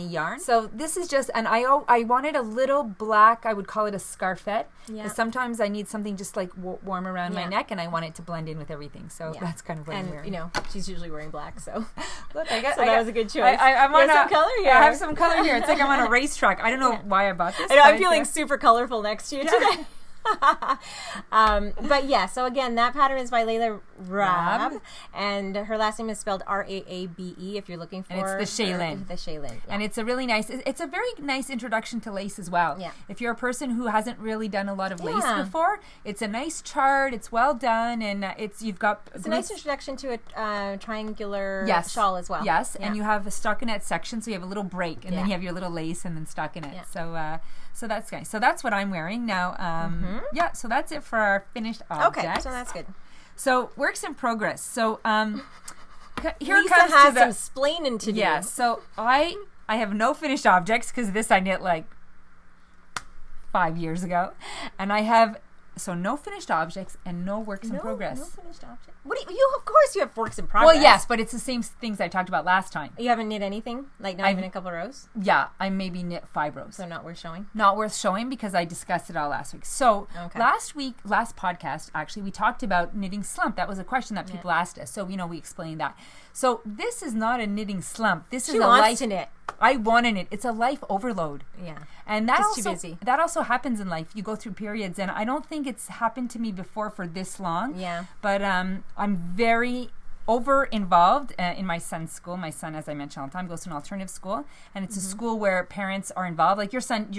yarn. So this is just, and I wanted a little black, I would call it a scarfette. Because sometimes I need something just like warm around my neck, and I want it to blend in with everything. So that's kind of what I'm wearing. She's usually wearing black, so. Look, that was a good choice. I'm on some color here. I have some color here. It's like I'm on a racetrack. I don't know why I bought this. I'm feeling super colorful next to you today. So again, that pattern is by Layla Raab, and her last name is spelled Raabe if you're looking for. And it's the Shaylin. The Shaylin. And it's a really nice, it's a very nice introduction to lace as well. Yeah. If you're a person who hasn't really done a lot of lace before, it's a nice chart, it's well done, and it's a nice introduction to a triangular shawl as well. Yes, and you have a stockinette section, so you have a little break, and then you have your little lace and then stockinette. Yeah. So that's nice. So that's what I'm wearing now. So that's it for our finished objects. Okay, so that's good. So works in progress. So here Lisa comes has some splaining to do. Yeah. So I have no finished objects because this I knit like 5 years ago, and I have no finished objects and no works in progress. No finished objects. What do you? Of course, you have works in progress. Well, yes, but it's the same things I talked about last time. You haven't knit anything, like not even a couple rows. Yeah, I maybe knit 5 rows. So not worth showing. Not worth showing because I discussed it all last week. So last podcast, actually, we talked about knitting slump. That was a question that people asked us. So we explained that. So this is not a knitting slump. This is a life to knit. I want to knit. It's a life overload. Yeah, and that also too busy. That also happens in life. You go through periods, and I don't think it's happened to me before for this long. Yeah, but I'm very over involved in my son's school. My son, as I mentioned all the time, goes to an alternative school, and it's a school where parents are involved. Like your son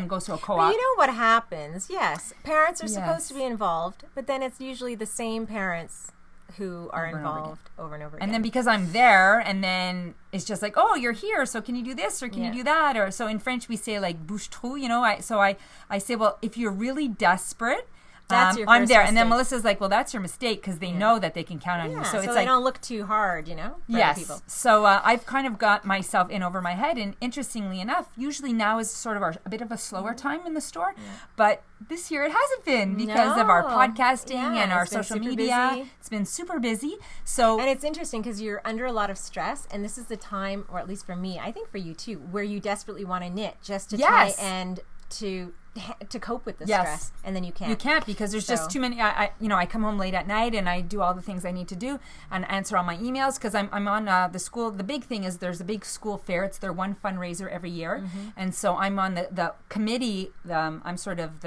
goes to a co-op. But you know what happens? Yes, parents are supposed to be involved, but then it's usually the same parents who are involved over and over again. And then because I'm there, and then it's just like, oh, you're here, so can you do this or can you do that? Or so in French we say like bouge-trou, you know. I say, well, if you're really desperate, that's your I'm there. mistake. And then Melissa's like, well, that's your mistake because they know that they can count on you. So it's they like, don't look too hard, you know, for other people. So I've kind of got myself in over my head. And interestingly enough, usually now is sort of a bit of a slower time in the store. Yeah. But this year it hasn't been because of our podcasting and our social media. Busy. It's been super busy. And it's interesting because you're under a lot of stress. And this is the time, or at least for me, I think for you too, where you desperately want to knit just to try and to cope with the stress, and then you can't. You can't because there's just too many. I come home late at night and I do all the things I need to do and answer all my emails because I'm on the school. The big thing is there's a big school fair. It's their one fundraiser every year, and so I'm on the committee. I'm sort of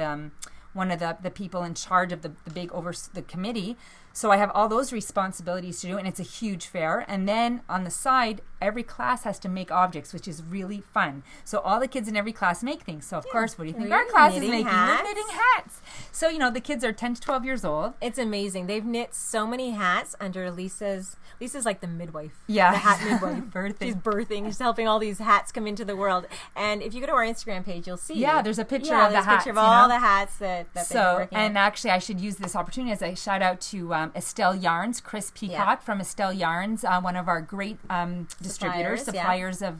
one of the people in charge of the big the committee. So I have all those responsibilities to do, and it's a huge fair. And then on the side, every class has to make objects, which is really fun. So all the kids in every class make things. So of course, what do you think our class is making? We're knitting hats. So, the kids are 10 to 12 years old. It's amazing. They've knit so many hats under Lisa's like the midwife. Yeah. The hat midwife. She's birthing. She's helping all these hats come into the world. And if you go to our Instagram page, you'll see. Yeah, there's a picture of the hats. There's a picture of all the hats that they've been working on. And actually, I should use this opportunity as a shout out to Estelle Yarns, Chris Peacock from Estelle Yarns, one of our great suppliers of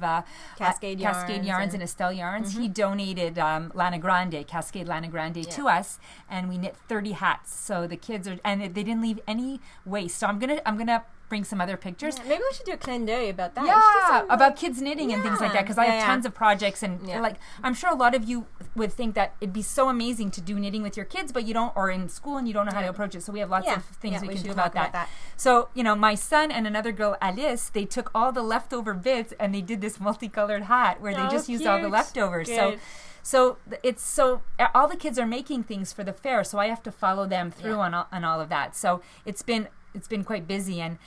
Cascade Yarns and Estelle Yarns. He donated Cascade Lana Grande to us, and we knit 30 hats. So the kids and they didn't leave any waste. So I'm gonna bring some other pictures. Yeah, maybe we should do a clin d'oeil about that. Yeah, about kids knitting and things like that, because I have tons of projects, and like I'm sure a lot of you would think that it'd be so amazing to do knitting with your kids, but you don't, or in school, and you don't know how to approach it. So we have lots of things we can do about that. So my son and another girl, Alice, they took all the leftover bits and they did this multicolored hat where they just used all the leftovers. Good. So all the kids are making things for the fair, so I have to follow them through on all of that. So it's been quite busy, and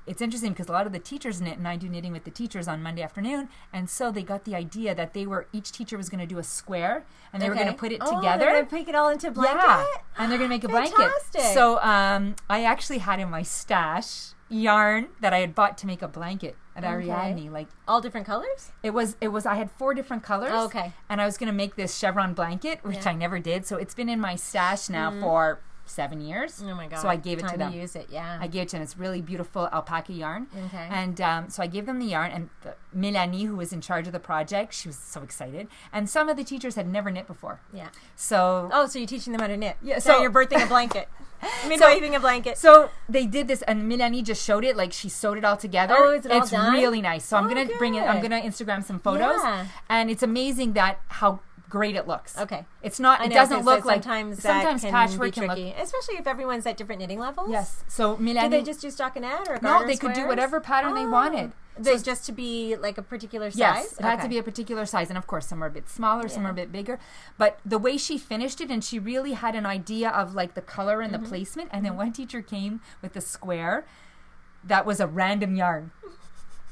it's interesting because a lot of the teachers knit, and I do knitting with the teachers on Monday afternoon, and so they got the idea that each teacher was going to do a square, and they were going to put it together. They're going to make it all into a blanket? Yeah, and they're going to make a blanket. So I actually had in my stash yarn that I had bought to make a blanket at Ariadne, like all different colors. It was I had 4 different colors. Oh, okay. And I was going to make this chevron blanket, which I never did. So it's been in my stash now for 7 years. Oh my god! So I gave it to them. To use it, yeah. I gave it to them. It's really beautiful alpaca yarn. Okay. And so I gave them the yarn, and Melanie, who was in charge of the project, she was so excited. And some of the teachers had never knit before. Yeah. So you're teaching them how to knit. Yeah. So you're birthing a blanket. Midwifing a blanket. So they did this, and Melanie just showed it, like she sewed it all together. Oh, is it all done? It's really nice. So I'm gonna bring it. I'm gonna Instagram some photos, and it's amazing how great it looks. Okay. It's not. It doesn't look like sometimes patchwork can tricky, especially if everyone's at different knitting levels. Yes. So Melanie, did they just do stockinette or no? They could do whatever pattern they wanted. Just to be like a particular size? Yes, it had to be a particular size. And of course, some are a bit smaller, some are a bit bigger. But the way she finished it, and she really had an idea of like the color and the placement. And then one teacher came with a square that was a random yarn.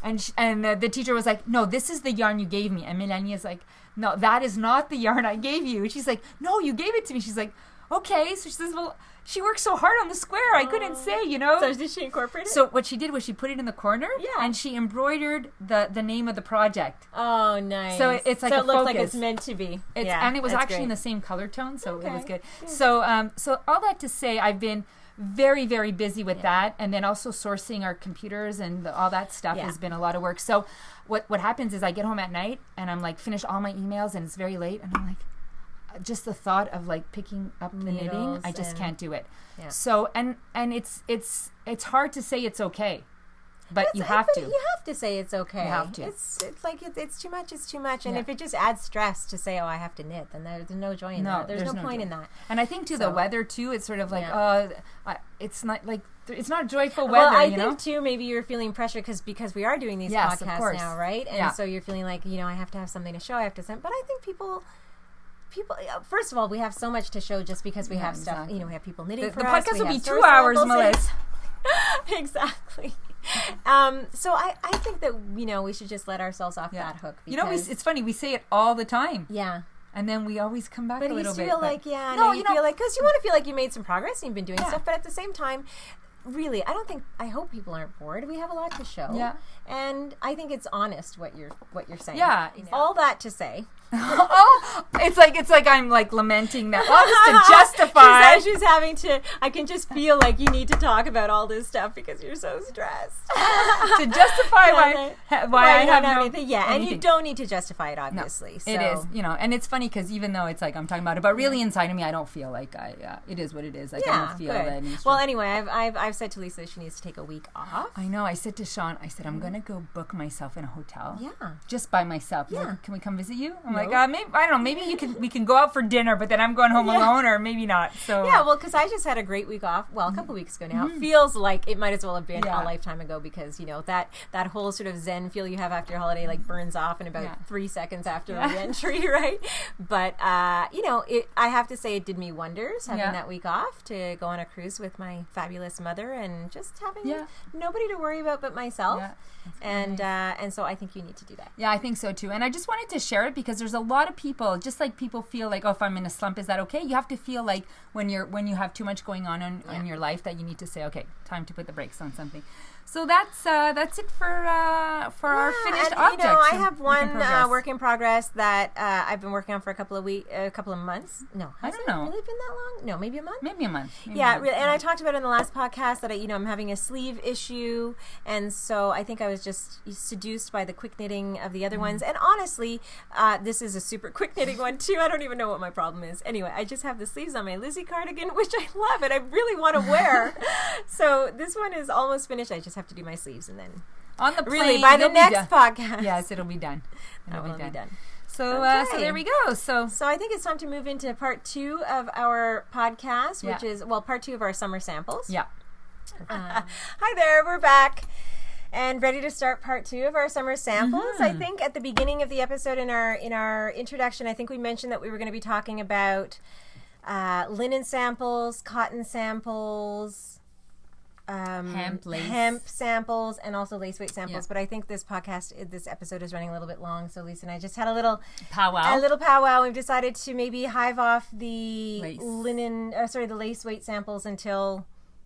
And the teacher was like, no, this is the yarn you gave me. And Melanie is like, no, that is not the yarn I gave you. And she's like, no, you gave it to me. She's like, okay. So she says, well, she worked so hard on the square. I couldn't say, So did she incorporate it? So what she did was she put it in the corner, and she embroidered the name of the project. Oh, nice. So it's like it looks like it's meant to be. And it was actually in the same color tone, so it was good. So so all that to say, I've been very, very busy with that, and then also sourcing our computers and all that stuff has been a lot of work. So what happens is I get home at night and I'm like finish all my emails and it's very late, and I'm like, just the thought of like picking up the knitting, I just can't do it. Yeah. So and it's hard to say it's okay. But you have to. You have to say it's okay. You have to. It's like it's too much. It's too much. And if it just adds stress to say, oh, I have to knit, then there's no joy in that. There's no point in that. And I think the weather too. It's sort of like it's not like it's not joyful weather. Well, I think too. Maybe you're feeling pressure because we are doing these podcasts now, right? And so you're feeling like I have to have something to show. I have to send. But I think people. First of all, we have so much to show just because we have stuff. We have people knitting for us. The podcast will be 2 hours, Melissa. Exactly. So I think that, we should just let ourselves off that hook. Because, it's funny. We say it all the time. Yeah. And then we always come back a little bit. But you feel like, you feel like, because you want to feel like you made some progress and you've been doing stuff, but at the same time, really, I hope people aren't bored. We have a lot to show. Yeah. And I think it's honest what you're saying. Yeah. All that to say. It's like I'm like lamenting that. Well, just to justify. She's having to, I can just feel like you need to talk about all this stuff because you're so stressed. To justify why I have no anything. Yeah, anything. And you don't need to justify it, obviously. No, so. it is, and it's funny because even though it's like I'm talking about it, but really inside of me, I don't feel like it is what it is. Like I don't feel that. Well, anyway, I've said to Lisa she needs to take a week off. I know. I said to Sean, I'm going to go book myself in a hotel. Yeah. Just by myself. Yeah. Like, can we come visit you? I'm like, maybe, I don't know, maybe we can go out for dinner, but then I'm going home alone, or maybe not. So yeah, well, because I just had a great week off. Well, a couple weeks ago now. It feels like it might as well have been a lifetime ago because that whole sort of zen feel you have after your holiday like burns off in about 3 seconds after re-entry, right? But I have to say it did me wonders having that week off to go on a cruise with my fabulous mother and just having nobody to worry about but myself. Yeah. And so I think you need to do that. Yeah, I think so too. And I just wanted to share it because there's a lot of people, just like people feel like, if I'm in a slump, is that okay? You have to feel like when you have too much going on in your life that you need to say, okay, time to put the brakes on something. So that's it for our finished objects. I have one work in progress that I've been working on for a couple of months. No, I don't know. Really been that long? No, maybe a month. Maybe a month. Really, and I talked about it in the last podcast that I'm having a sleeve issue, and so I think I was just seduced by the quick knitting of the other ones. And honestly, this is a super quick knitting one too. I don't even know what my problem is. Anyway, I just have the sleeves on my Lizzie cardigan, which I love and I really want to wear. So this one is almost finished. I just have to do my sleeves and then on the plane, really by the next podcast. Yes, it'll be done. It'll be done. So so there we go. So I think it's time to move into part 2 of our podcast, which is part 2 of our summer samples. Yeah. Hi there, we're back and ready to start part 2 of our summer samples. I think at the beginning of the episode in our introduction, I think we mentioned that we were going to be talking about linen samples, cotton samples, hemp samples, and also lace weight samples. But I think this episode is running a little bit long, so Lisa and I just had a little powwow. We've decided to maybe hive off the the lace weight samples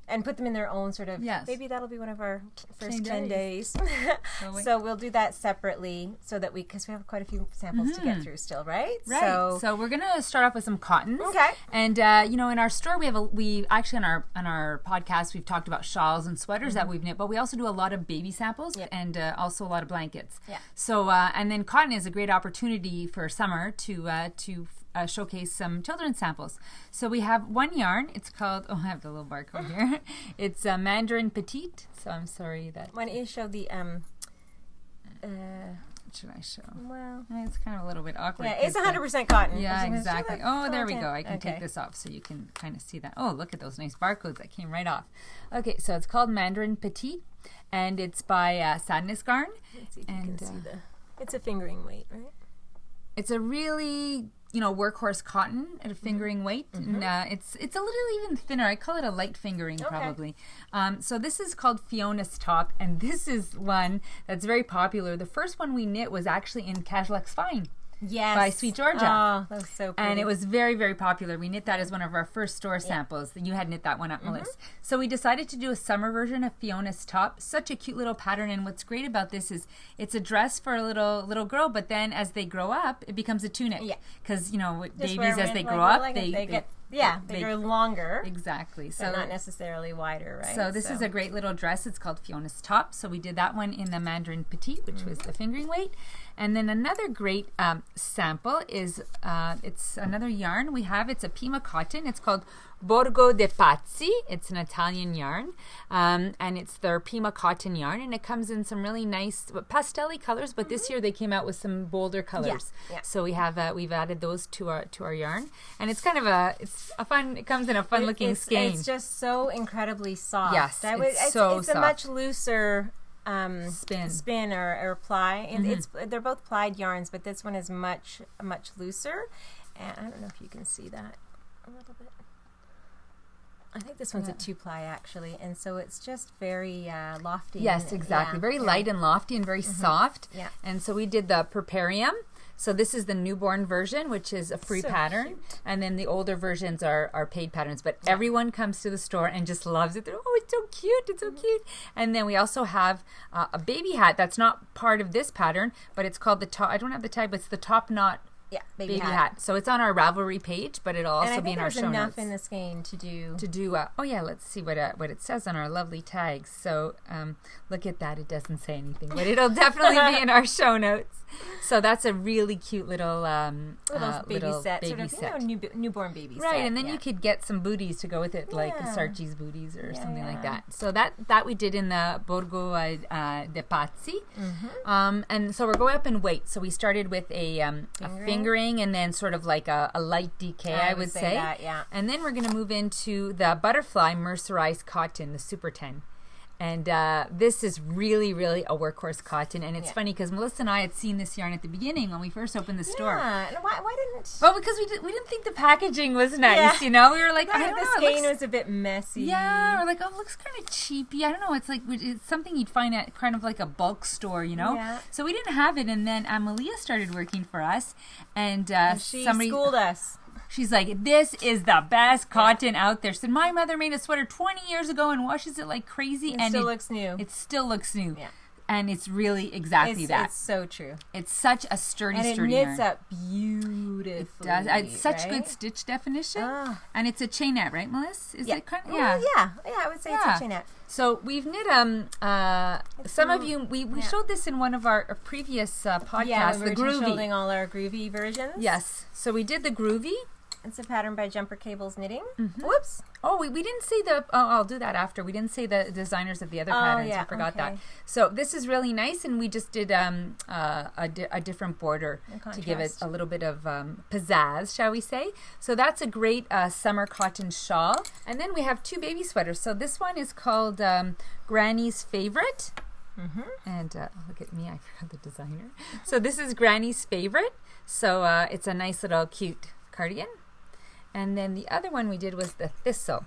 and put them in their own sort of, maybe that'll be one of our first 10 days. So we'll do that separately so that because we have quite a few samples to get through still, right? Right. So we're going to start off with some cottons. Okay. And, in our store, we actually on our podcast, we've talked about shawls and sweaters that we've knit, but we also do a lot of baby samples and also a lot of blankets. Yeah. So, and then cotton is a great opportunity for summer to showcase some children's samples. So we have one yarn. It's called, I have the little barcode here. It's Mandarin Petite. So I'm sorry that. Why don't you show the, what should I show? Well, it's kind of a little bit awkward. Yeah, it's 100% cotton. Yeah, exactly. Oh, there we go. I can take this off so you can kind of see that. Oh, look at those nice barcodes that came right off. Okay, so it's called Mandarin Petite, and it's by Sadness Garn. Let's see if you can see it's a fingering weight, right? It's a really workhorse cotton at a fingering weight, and it's a little even thinner. I call it a light fingering probably. So this is called Fiona's Top, and this is one that's very popular. The first one we knit was actually in Cashlex Fine. Yes. By Sweet Georgia. Oh, that was so pretty. And it was very, very popular. We knit that as one of our first store samples. You had knit that one up, Melissa. So we decided to do a summer version of Fiona's Top. Such a cute little pattern. And what's great about this is it's a dress for a little girl, but then as they grow up, it becomes a tunic. Yeah. Because, babies, as they grow up, they grow longer. Exactly. So not necessarily wider, right? So this is a great little dress. It's called Fiona's Top. So we did that one in the Mandarin Petite, which was the fingering weight. And then another great sample is, it's another yarn we have. It's a Pima cotton. It's called Borgo de Pazzi. It's an Italian yarn. And it's their Pima cotton yarn. And it comes in some really nice pastel-y colors. But this year they came out with some bolder colors. Yeah. So we've added those to our yarn. And it's kind of it comes in a fun looking skein. It's just so incredibly soft. Yes, it's soft. a much looser spin or ply, and they're both plied yarns, but this one is much looser. And I don't know if you can see that a little bit. I think this one's a 2-ply actually, and so it's just very lofty. Yes, exactly. Very light and lofty and very soft. Yeah. And so we did the Preparium. So this is the newborn version, which is a free pattern. Cute. And then the older versions are paid patterns. But everyone comes to the store and just loves it. They're, oh, it's so cute. It's so cute. And then we also have a baby hat that's not part of this pattern, but it's called the top. I don't have the tag, but it's the top knot. Yeah, baby hat. So it's on our Ravelry page, but it'll also be in our show notes. enough in the skein to do. Oh yeah, let's see what it says on our lovely tags. So look at that. It doesn't say anything, but it'll definitely be in our show notes. So that's a really cute little baby set, baby set. Newborn baby set. Right, and then you could get some booties to go with it, like Sarchi's booties or something like that. So that we did in the Borgo de Pazzi. And so we're going up in weight. So we started with a fingering and then sort of like a light DK, I would say. That, yeah. And then we're going to move into the butterfly mercerized cotton, the Super 10. And this is really, really a workhorse cotton. And it's funny because Melissa and I had seen this yarn at the beginning when we first opened the store. Yeah, and why didn't... Well, because we didn't think the packaging was nice, you know? We were like, I don't know. The skein was a bit messy. Yeah, we're like, oh, it looks kind of cheapy. I don't know. It's like it's something you'd find at kind of like a bulk store, you know? Yeah. So we didn't have it. And then Amelia started working for us. And she schooled us. She's like, this is the best cotton out there. So my mother made a sweater 20 years ago and washes it like crazy. And still looks new. It still looks new. Yeah. And it's really exactly that. It's so true. It's such a sturdy yarn. And it knits up beautifully. It does. It's such good stitch definition. And it's a chainette, right, Melissa? Is it kind of, yeah, I would say it's a chainette. So we've knit some of you, we showed this in one of our previous podcasts, the Groovy. Showing all our Groovy versions. Yes. So we did the Groovy. It's a pattern by Jumper Cables Knitting. Whoops. Oh, we didn't say I'll do that after. We didn't say the designers of the other patterns. I forgot that. So this is really nice, and we just did a different border to give it a little bit of pizzazz, shall we say. So that's a great summer cotton shawl. And then we have 2 baby sweaters. So this one is called Granny's Favorite. And look at me, I forgot the designer. So this is Granny's Favorite. So it's a nice little cute cardigan. And then the other one we did was the Thistle.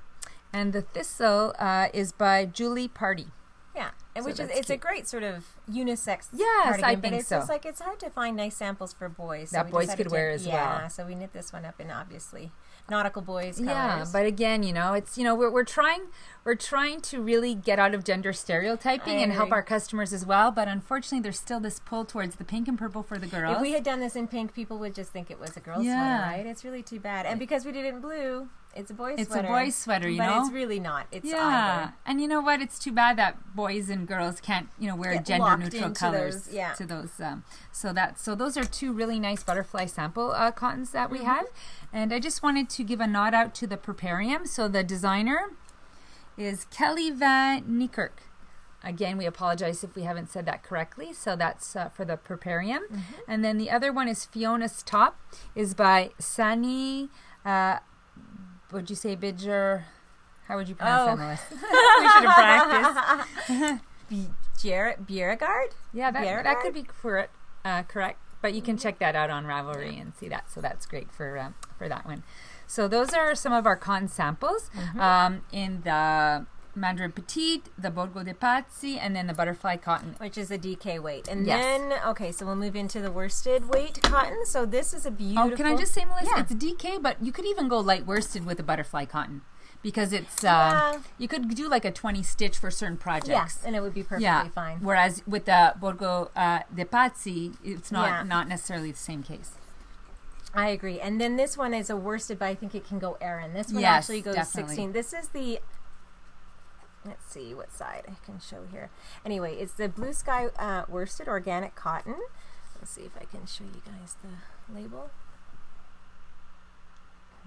And the Thistle is by Julie Party. Yeah, and so it's a great sort of unisex cardigan, I think but it's just like it's hard to find nice samples for boys. So that boys could wear as well. Yeah, so we knit this one up in obviously nautical boys colors. Yeah, but again, it's we're trying to really get out of gender stereotyping and help our customers as well, but unfortunately there's still this pull towards the pink and purple for the girls. If we had done this in pink, people would just think it was a girl's sweater, right? It's really too bad. And because we did it in blue, it's a boy's sweater. It's a boy's sweater, you know? But it's really not. It's either. And you know what? It's too bad that boys and girls can't, wear gender neutral colors to those. So those are 2 really nice butterfly sample cottons that we have. And I just wanted to give a nod out to the Preparium. So the designer is Kelly Van Niekerk. Again, we apologize if we haven't said that correctly. So that's for the Preparium. And then the other one is Fiona's Top, is by Sani, would you say Bidger? How would you pronounce that, Melissa? We should have practiced. Bjerregard? Yeah, that could be correct. But you can check that out on Ravelry and see that. So that's great for that one. So those are some of our cotton samples in the Mandarin Petite, the Borgo de Pazzi, and then the butterfly cotton, which is a DK weight. And then so we'll move into the worsted weight cotton. So this is a beautiful. Oh, can I just say, Melissa, it's DK, but you could even go light worsted with a butterfly cotton. Because it's, you could do like a 20 stitch for certain projects. Yes, and it would be perfectly fine. Whereas with the Borgo de Pazzi, it's not necessarily the same case. I agree. And then this one is a worsted, but I think it can go Aran. This one actually goes 16. This is the, let's see what side I can show here. Anyway, it's the Blue Sky worsted organic cotton. Let's see if I can show you guys the label.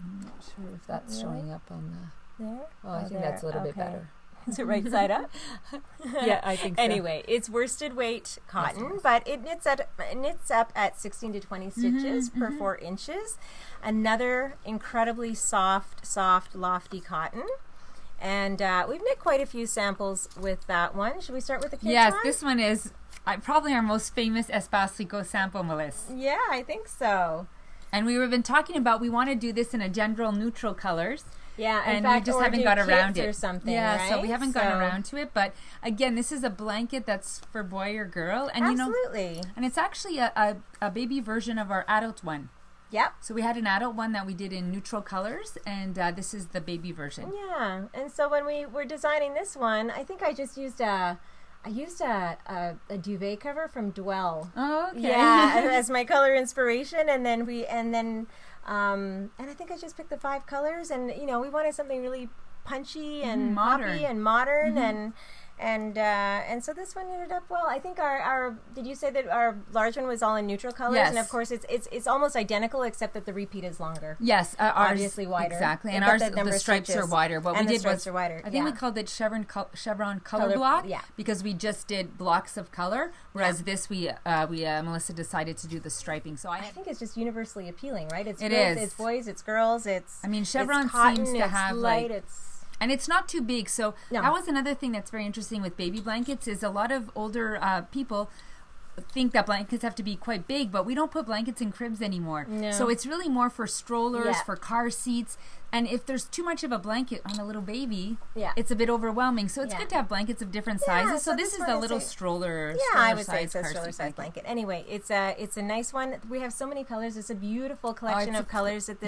I'm not sure if that's showing up on the... There? Oh, I think that's a little bit better. Is it right side up? Yeah, I think so. Anyway, it's worsted weight cotton, but it knits up at 16 to 20 stitches per 4 inches. Another incredibly soft, lofty cotton. And we've knit quite a few samples with that one. Should we start with the kids one? Yes, this one is probably our most famous Espace Tricot sample, Melissa. Yeah, I think so. And we've been talking about we want to do this in a gender neutral colors. Yeah, and fact, we just haven't got around it or something. Yeah, right? so we haven't gotten around to it. But again, this is a blanket that's for boy or girl, and absolutely, and it's actually a baby version of our adult one. Yep. So we had an adult one that we did in neutral colors, and this is the baby version. Yeah, and so when we were designing this one, I think I just used a duvet cover from Dwell. Oh, okay. Yeah, as my color inspiration, and I think I just picked the 5 colors, and we wanted something really punchy and poppy and modern, and so this one ended up well. I think our did you say that our large one was all in neutral colors? Yes. And of course it's almost identical except that the repeat is longer. Yes, ours obviously wider. Exactly, and ours the stripes are wider. What we did was wider. I think we called it chevron color block because we just did blocks of color. Whereas this Melissa decided to do the striping. So I think it's just universally appealing, right? It is. It's boys, it's girls, Chevron cotton, seems to have light, and it's not too big. So that was another thing that's very interesting with baby blankets is a lot of older people think that blankets have to be quite big, but we don't put blankets in cribs anymore. No. So it's really more for strollers, for car seats. And if there's too much of a blanket on a little baby, it's a bit overwhelming. So it's good to have blankets of different sizes. So this is a little stroller. Yeah, I would say it's a stroller size blanket. Anyway, it's a nice one. We have so many colors. It's a beautiful collection of colors that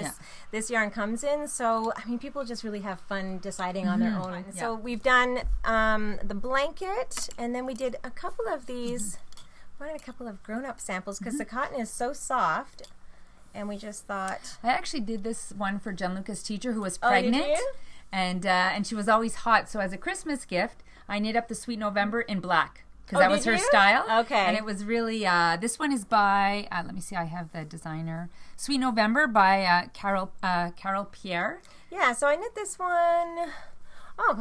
this yarn comes in. So people just really have fun deciding on their own. Yeah. So we've done the blanket, and then we did a couple of these. Wanted a couple of grown-up samples because the cotton is so soft. And we just thought... I actually did this one for Gianluca's teacher who was pregnant. Did you? And she was always hot. So as a Christmas gift, I knit up the Sweet November in black. Because that was her style. Okay. And it was really... this one is by... let me see. I have the designer. Sweet November by Carol Pierre. Yeah. So I knit this one...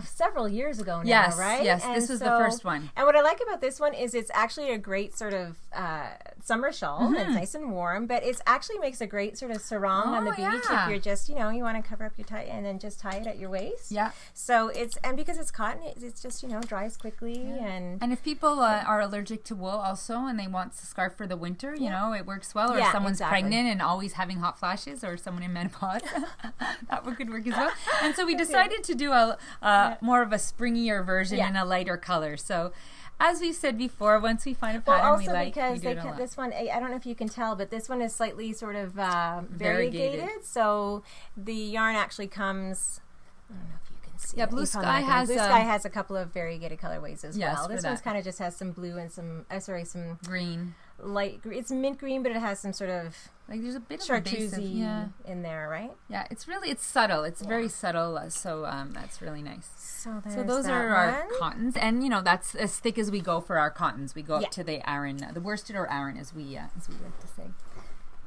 several years ago now, right? Yes, this was the first one. And what I like about this one is it's actually a great sort of summer shawl. It's nice and warm, but it actually makes a great sort of sarong on the beach if you're just, you want to cover up your tie and then just tie it at your waist. Yeah. So because it's cotton, it's just, dries quickly. Yeah. And if people are allergic to wool also and they want a scarf for the winter, it works well. Or if someone's pregnant and always having hot flashes or someone in menopause, that one could work as well. And so we decided to do more of a springier version in a lighter color. So, as we said before, once we find a pattern we like, we do it a lot. This one, I don't know if you can tell, but this one is slightly sort of variegated. So the yarn actually comes. I don't know if you can see. Yeah, Blue Sky has a couple of variegated colorways as well. This one kind of just has some blue and some some green. Light green. It's mint green, but it has some sort of there's a bit of chartreuse in there, right? Yeah, it's subtle. It's very subtle, so that's really nice. So those are our cottons, and that's as thick as we go for our cottons. We go up to the Aran, the worsted or Aran, as we like to say.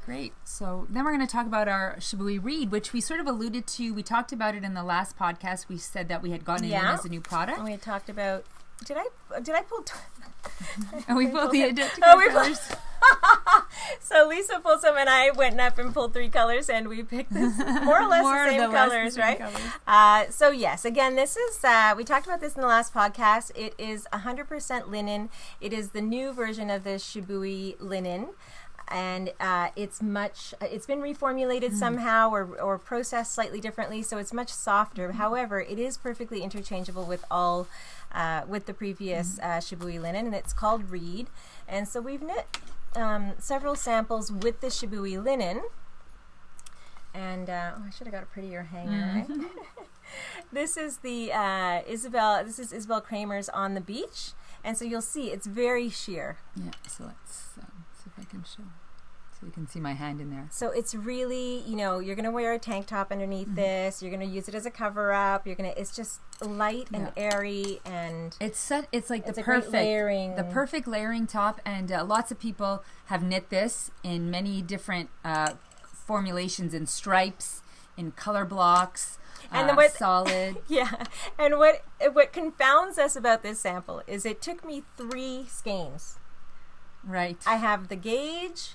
Great. So then we're going to talk about our Shibui Reed, which we sort of alluded to. We talked about it in the last podcast. We said that we had gotten it in as a new product. And we had talked about. Did I pull? We pulled the identical colors. So Lisa pulled some, and I went up and pulled 3 colors, and we picked more or less the same colors, right? So yes, again, this is we talked about this in the last podcast. It is 100% linen. It is the new version of the Shibui linen. And it's been reformulated somehow or processed slightly differently, so it's much softer. However, it is perfectly interchangeable with with the previous Shibui linen, and it's called Reed. And so we've knit several samples with the Shibui linen. And I should have got a prettier hanger, right? This is the Isabel Kramer's On the Beach. And so you'll see it's very sheer. Yeah, so let's see if I can show. So you can see my hand in there. So it's really, you're going to wear a tank top underneath this. You're going to use it as a cover up. It's just light and airy, and it's like the perfect layering top. And lots of people have knit this in many different formulations, in stripes, in color blocks. And solid. Yeah. And what confounds us about this sample is it took me 3 skeins. Right. I have the gauge,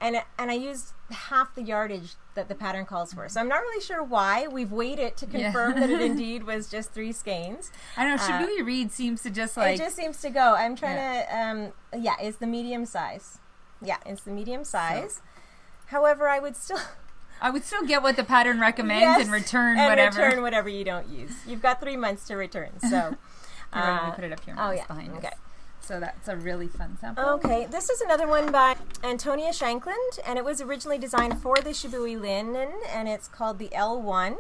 and I used half the yardage that the pattern calls for. So I'm not really sure why. We've waited to confirm that it indeed was just 3 skeins. I know. Shibui Reed seems to just It just seems to go. I'm trying to... it's the medium size. Yeah, it's the medium size. However, I would still... I would still get what the pattern recommends and return whatever. Return whatever you don't use. You've got 3 months to return. So let me put it up here. Behind us. So that's a really fun sample. Okay, this is another one by Antonia Shankland, and it was originally designed for the Shibui linen, and it's called the L1.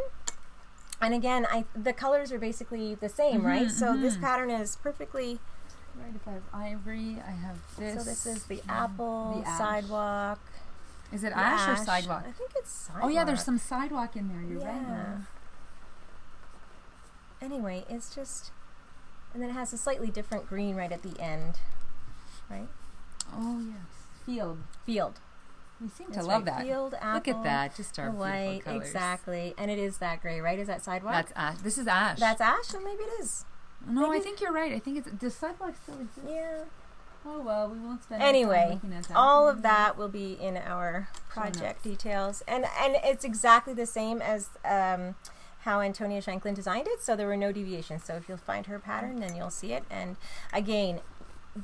And again, the colors are basically the same, right? So this pattern is perfectly... Right, if I have ivory, I have this. So this is the apple, the sidewalk. Is it ash or sidewalk? I think it's sidewalk. Oh yeah, there's some sidewalk in there. You're right. Anyway, it's just... And then it has a slightly different green right at the end, right? Oh, yes. Field. We seem to love that. Field, apple. Look at that. Just our white, colors. Exactly. And it is that gray, right? Is that sidewalk? That's ash. This is ash. That's ash? Or maybe it is. No, maybe. I think you're right. I think it's... Does sidewalk still exist? Yeah. Oh, well, we won't spend time looking at that. All of that will be in our project details. And it's exactly the same as... how Antonia Shankland designed it, so there were no deviations. So if you'll find her pattern, then you'll see it. And again,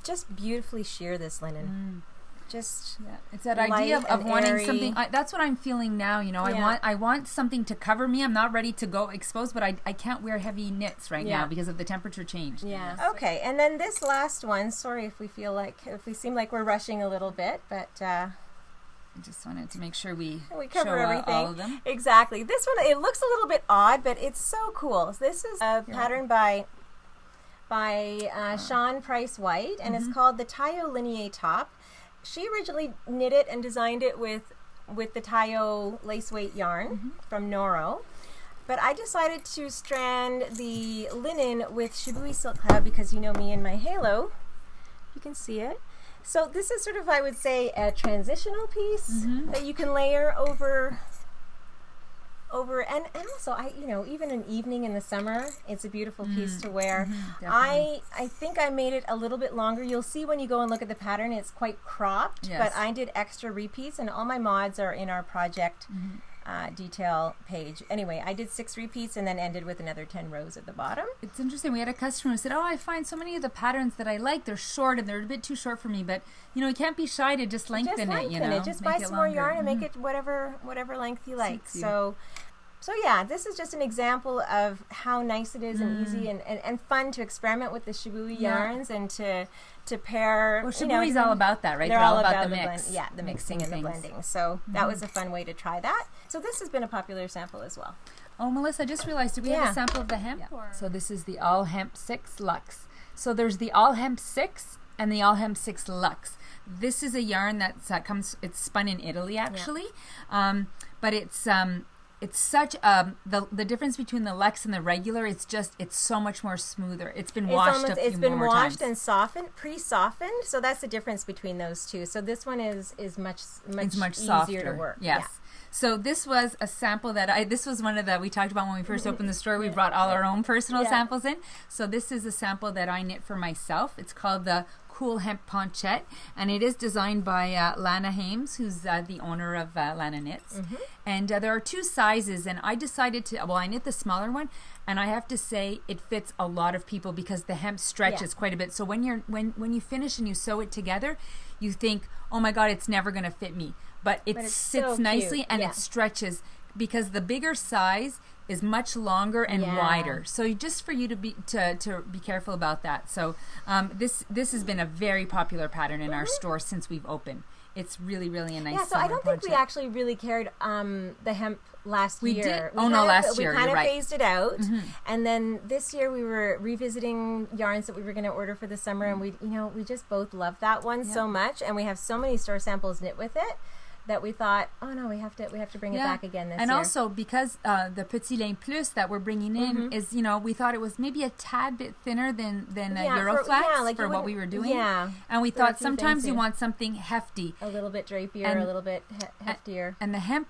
just beautifully sheer this linen. Just it's that idea of wanting something. That's what I'm feeling now. You know, I want something to cover me. I'm not ready to go exposed, but I can't wear heavy knits right now because of the temperature change. Yeah. Okay, and then this last one. Sorry if we seem like we're rushing a little bit, but. I just wanted to make sure we cover everything. All of them. Exactly. This one, it looks a little bit odd, but it's so cool. This is a pattern by Sean Price White, and it's called the Tayo Linie Top. She originally knit it and designed it with the Tayo lace weight yarn from Noro. But I decided to strand the linen with Shibui silk cloud because you know me and my halo. You can see it. So this is sort of, I would say, a transitional piece that you can layer over, and also, even an evening in the summer, it's a beautiful piece to wear. I think I made it a little bit longer. You'll see when you go and look at the pattern, it's quite cropped, but I did extra repeats, and all my mods are in our project detail page. Anyway, I did 6 repeats and then ended with another 10 rows at the bottom. It's interesting. We had a customer who said, I find so many of the patterns that I like, they're short and they're a bit too short for me, but you can't be shy to just lengthen it, Just buy some more yarn and make it whatever length you like. So yeah, this is just an example of how nice it is and easy and fun to experiment with the Shibui yarns and to pair. Well, Shibui's all about that, right? They're all about the mix. The mixing and the blending. So that was a fun way to try that. So this has been a popular sample as well. Oh, Melissa, I just realized, do we have a sample of the hemp? Yeah. So this is the All Hemp 6 Luxe. So there's the All Hemp 6 and the All Hemp 6 Luxe. This is a yarn it's spun in Italy, actually. But it's such the difference between the Luxe and the regular. It's so much more smoother. It's been washed It's been washed and softened, pre-softened. So that's the difference between those two. So this one is much softer. Easier to work. Yes. Yeah. So this was a sample this was one of we talked about when we first opened the store. We brought all our own personal samples in. So this is a sample that I knit for myself. It's called the Cool Hemp Ponchette, and it is designed by Lana Hames, who's the owner of Lana Knits. And there are 2 sizes, and I decided I knit the smaller one, and I have to say it fits a lot of people because the hemp stretches quite a bit. So when you finish and you sew it together, you think, oh my God, it's never going to fit me. But it sits so nicely and it stretches because the bigger size is much longer and wider. So just for you to be careful about that. So this has been a very popular pattern in our store since we've opened. It's really, really a nice. Yeah, so I don't think we actually really carried the hemp last year. We did. Last year. We kind of phased it out, and then this year we were revisiting yarns that we were going to order for the summer, and we just both loved that one so much, and we have so many store samples knit with it that we thought, oh no, we have to bring it back again this year. And also because the Petit Lin Plus that we're bringing in is, we thought it was maybe a tad bit thinner than Euroflex for what we were doing. Yeah. And we thought sometimes you want something hefty. A little bit drapier, a little bit heftier. And the hemp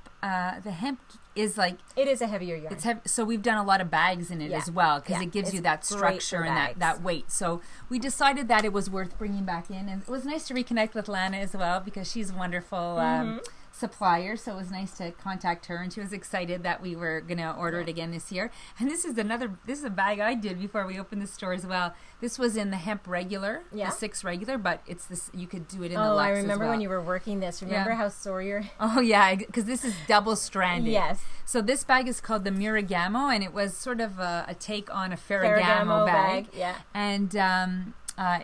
is like... It is a heavier yarn. It's heavy, so we've done a lot of bags in it as well because it gives you that structure and that weight. So we decided that it was worth bringing back in. And it was nice to reconnect with Lana as well because she's wonderful supplier, so it was nice to contact her, and she was excited that we were going to order it again this year. And this is a bag I did before we opened the store as well. This was in the hemp regular, the 6 regular, but it's this, you could do it in the luxe I remember as well. when you were working this. Remember how sore you're... Oh, yeah, because this is double-stranded. Yes. So this bag is called the Miragamo, and it was sort of a take on a Ferragamo bag. Yeah. And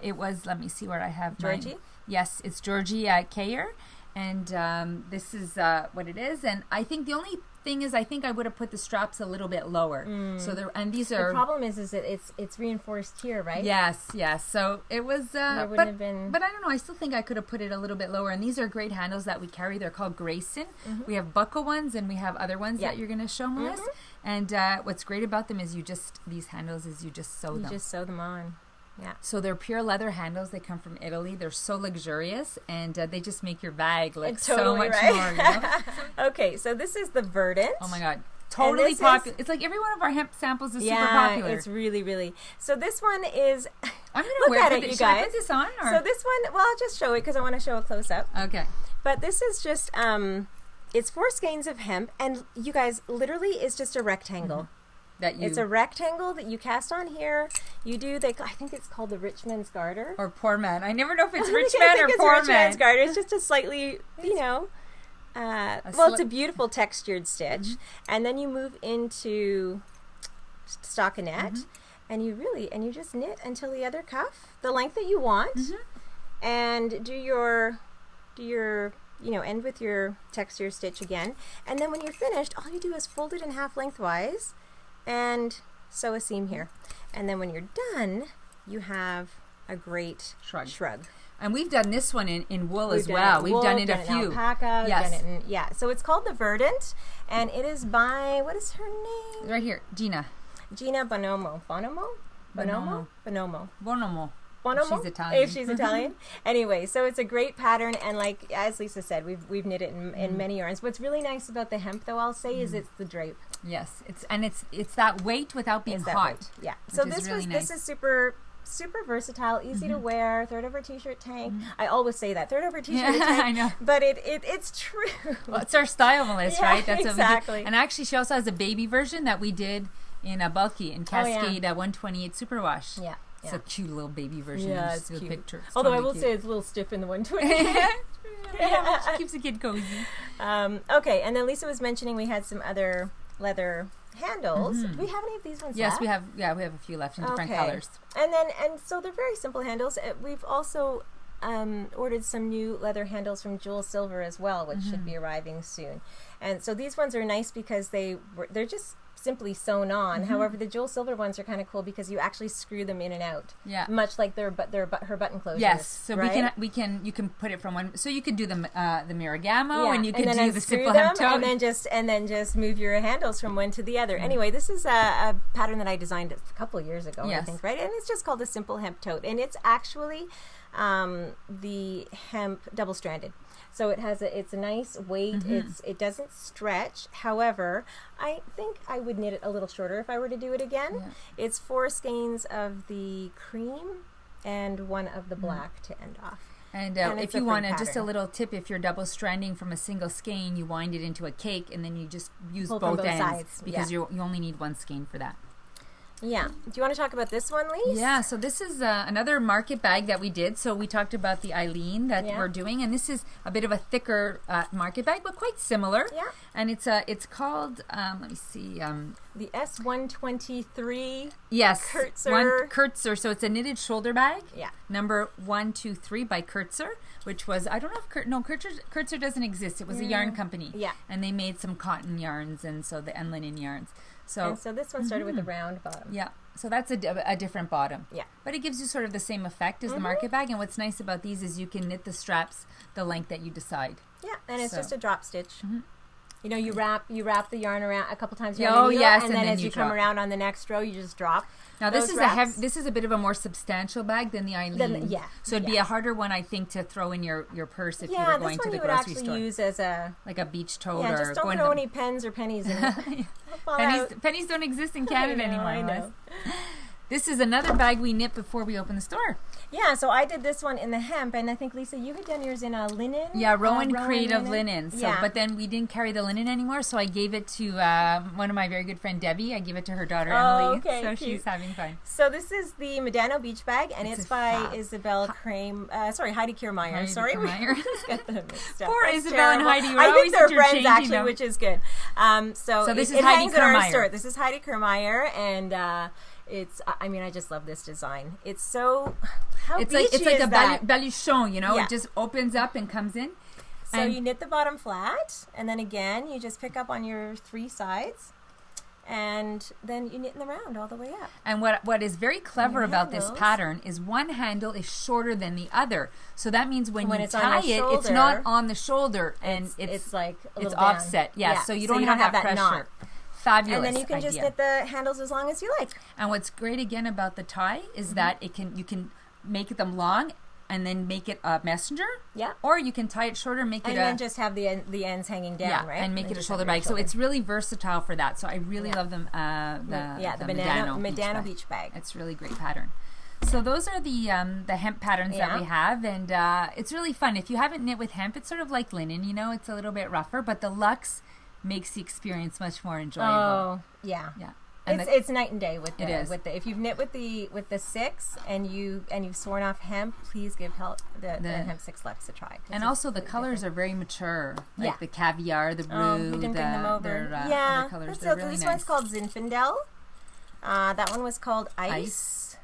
it was, let me see where I have Georgie? mine. Yes, it's Georgie Kayer. And this is what it is. And I think the only thing is, I think I would have put the straps a little bit lower. So there, and these are... The problem is that it's reinforced here, right? Yes. So it was... There wouldn't have been... But I don't know. I still think I could have put it a little bit lower. And these are great handles that we carry. They're called Grayson. We have buckle ones, and we have other ones that you're going to show, Melissa. And what's great about them is these handles is you just sew them. You just sew them on. Yeah. So they're pure leather handles. They come from Italy. They're so luxurious, and they just make your bag look so much more. You know? Okay, so this is the Verdant. Oh my God. Totally popular. It's like every one of our hemp samples is super popular. Yeah, it's really, really. So this one is... I'm going to wear it, you guys. Should I put this on? Or? So this one, well, I'll just show it because I want to show a close-up. Okay. But this is just, it's 4 skeins of hemp, and you guys, literally, it's just a rectangle. It's a rectangle that you cast on here. I think it's called the rich man's garter. Or poor man. I never know if it's rich man or poor rich man's garter. It's just a slightly, it's a beautiful textured stitch. And then you move into stockinette, and you just knit until the other cuff, the length that you want, and do your end with your texture stitch again. And then when you're finished, all you do is fold it in half lengthwise and sew a seam here. And then when you're done, you have a great shrug. And we've done this one in wool as well. We've done it a few. Alpaca. Yes. So it's called the Verdant, and it is by, what is her name? Right here, Gina Bonomo. She's Italian. If she's Italian. Anyway, so it's a great pattern, and like as Lisa said, we've knit it in many yarns. What's really nice about the hemp, though, I'll say, is it's the drape. Yes, it's that weight without being hot. Yeah. So this is super versatile, easy to wear. Throw it over a t-shirt tank. I always say that. Throw it over a t-shirt tank. I know. But it's true. Well, it's our style, Melissa, right? That's exactly. What we do. And actually, she also has a baby version that we did in a bulky in Cascade 128 Superwash. Yeah. It's a cute little baby version. Yeah, it's cute. Picture. It's although totally I will say it's a little stiff in the 120. She keeps the kid cozy. Okay, and then Lisa was mentioning we had some other leather handles. Do we have any of these ones left? We have a few left in different colors. And so they're very simple handles. We've also ordered some new leather handles from Jewel Silver as well, which should be arriving soon. And so these ones are nice because they're just simply sewn on. However, the Jewel Silver ones are kind of cool because you actually screw them in and out. Yeah. Much like her button closures. Yes. So right? you can put it from one. So you could do the Miragamo, and you could do the simple hemp tote, and then just move your handles from one to the other. Anyway, this is a pattern that I designed a couple of years ago, I think, right? And it's just called the simple hemp tote, and it's actually the hemp double-stranded. So it's a nice weight. It doesn't stretch. However, I think I would knit it a little shorter if I were to do it again. Yeah. It's 4 skeins of the cream and 1 of the black to end off. And if you want just a little tip, if you're double stranding from a single skein, you wind it into a cake, and then you just use both ends sides. Because you only need 1 skein for that. Yeah. Do you want to talk about this one, Lise? Yeah. So this is another market bag that we did. So we talked about the Eileen that we're doing, and this is a bit of a thicker market bag, but quite similar. Yeah. And it's called let me see, the S123. Yes. Kurtzer. So it's a knitted shoulder bag. Yeah. Number 123 by Kurtzer, which was, I don't know if Kurtzer doesn't exist. It was a yarn company. Yeah. And they made some cotton yarns and linen yarns. So this one started with a round bottom. Yeah. So that's a different bottom. Yeah. But it gives you sort of the same effect as the market bag. And what's nice about these is you can knit the straps the length that you decide. Yeah. And it's just a drop stitch. You know, you wrap the yarn around a couple times around the needle, and then as you come around on the next row, you just drop. Now this is a bit of a more substantial bag than the Eileen. So it'd be a harder one, I think, to throw in your purse if you were going to the grocery store. Use as a beach tote. Yeah, just don't throw any pens or pennies in it. Pennies don't exist in Canada anymore. I know. This is another bag we knit before we open the store. Yeah, so I did this one in the hemp, and I think, Lisa, you had done yours in a linen. Yeah, Rowan Creative Linen. So, but then we didn't carry the linen anymore, so I gave it to one of my very good friend, Debbie. I gave it to her daughter, Emily. Okay, so cute. She's having fun. So this is the Medano Beach Bag, and it's by Isabel Heidi Kiermaier. Sorry, we just got them mixed up. Poor Isabel and Heidi. I think they're friends, actually, which is good. So this is it Heidi hangs in our Kiermaier. store. This is Heidi Kiermaier, and I just love this design. It's so, it's like a baluchon, it just opens up and comes in. So you knit the bottom flat, and then again, you just pick up on your 3 sides, and then you knit them around all the way up. And what is very clever about this pattern is one handle is shorter than the other. So that means when you tie it, it's not on the shoulder, and it's like it's offset. Yeah, so you don't have that pressure. Knot. Fabulous. And then you can just knit the handles as long as you like. And what's great again about the tie is that you can make them long and then make it a messenger. Yeah. Or you can tie it shorter and make it then just have the ends hanging down, right? And make it a shoulder bag. So it's really versatile for that. So I really love them. The Medano Beach Bag. It's really great pattern. So those are the hemp patterns that we have, and it's really fun. If you haven't knit with hemp, it's sort of like linen. It's a little bit rougher, but the luxe makes the experience much more enjoyable. Oh, yeah. And it's night and day with the if you've knit with the 6 and you've sworn off hemp, please give the hemp 6 Luxe a try. And also the colors are very mature, like the caviar, the blue. You didn't bring them over. Other colors. They're really this nice. one's called Zinfandel. That one was called Ice.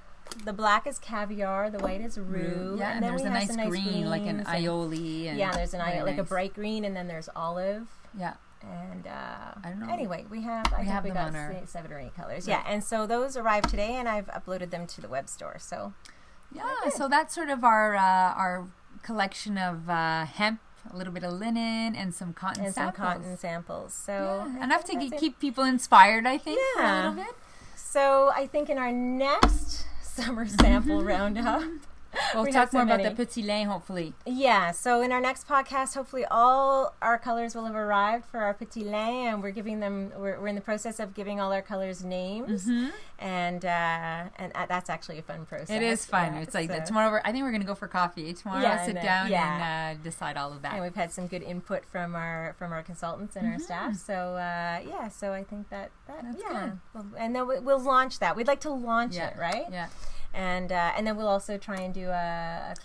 The black is caviar, the white is roux. Yeah, and there's a nice green, like an aioli. There's an aioli, like a bright green, and then there's olive. Yeah. And I don't know. Anyway, we got 7 or 8 colors. Yeah, and so those arrived today, and I've uploaded them to the web store. So so that's sort of our collection of hemp, a little bit of linen, and some cotton samples. So enough to keep people inspired, I think, for a little bit. So I think in our next summer sample roundup, we'll talk more about the petit lin, hopefully. Yeah, so in our next podcast, hopefully all our colors will have arrived for our petit lin, and we're in the process of giving all our colors names, and that's actually a fun process. It is fun. It's like tomorrow. I think we're going to go for coffee tomorrow. Sit down and decide all of that. And we've had some good input from our consultants and our staff. So so I think that's good. And then we'll launch that. We'd like to launch it, right? Yeah. And then we'll also try and do a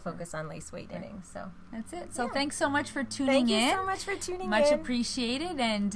focus on lace weight knitting. So that's it. So thanks so much for tuning in. Thank you so much for tuning in. Much appreciated. And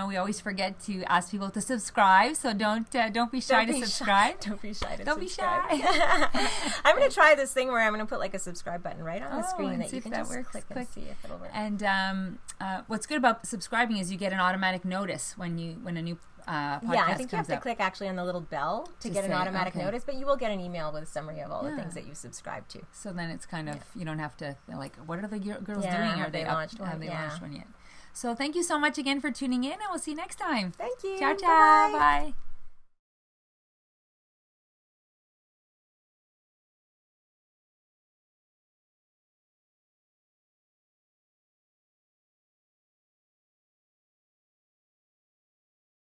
we always forget to ask people to subscribe. So don't be shy to subscribe. Don't be shy to subscribe. Don't be shy. I'm going to try this thing where I'm going to put like a subscribe button right on the screen that you can just works. click and see if it'll work. And what's good about subscribing is you get an automatic notice when a new podcast I think you have to click actually on the little bell to get an automatic notice, but you will get an email with a summary of all the things that you subscribe to. So then it's kind of you don't have to what are the girls doing? Have they launched one yet? So thank you so much again for tuning in, and we'll see you next time. Thank you. Ciao, ciao. Bye.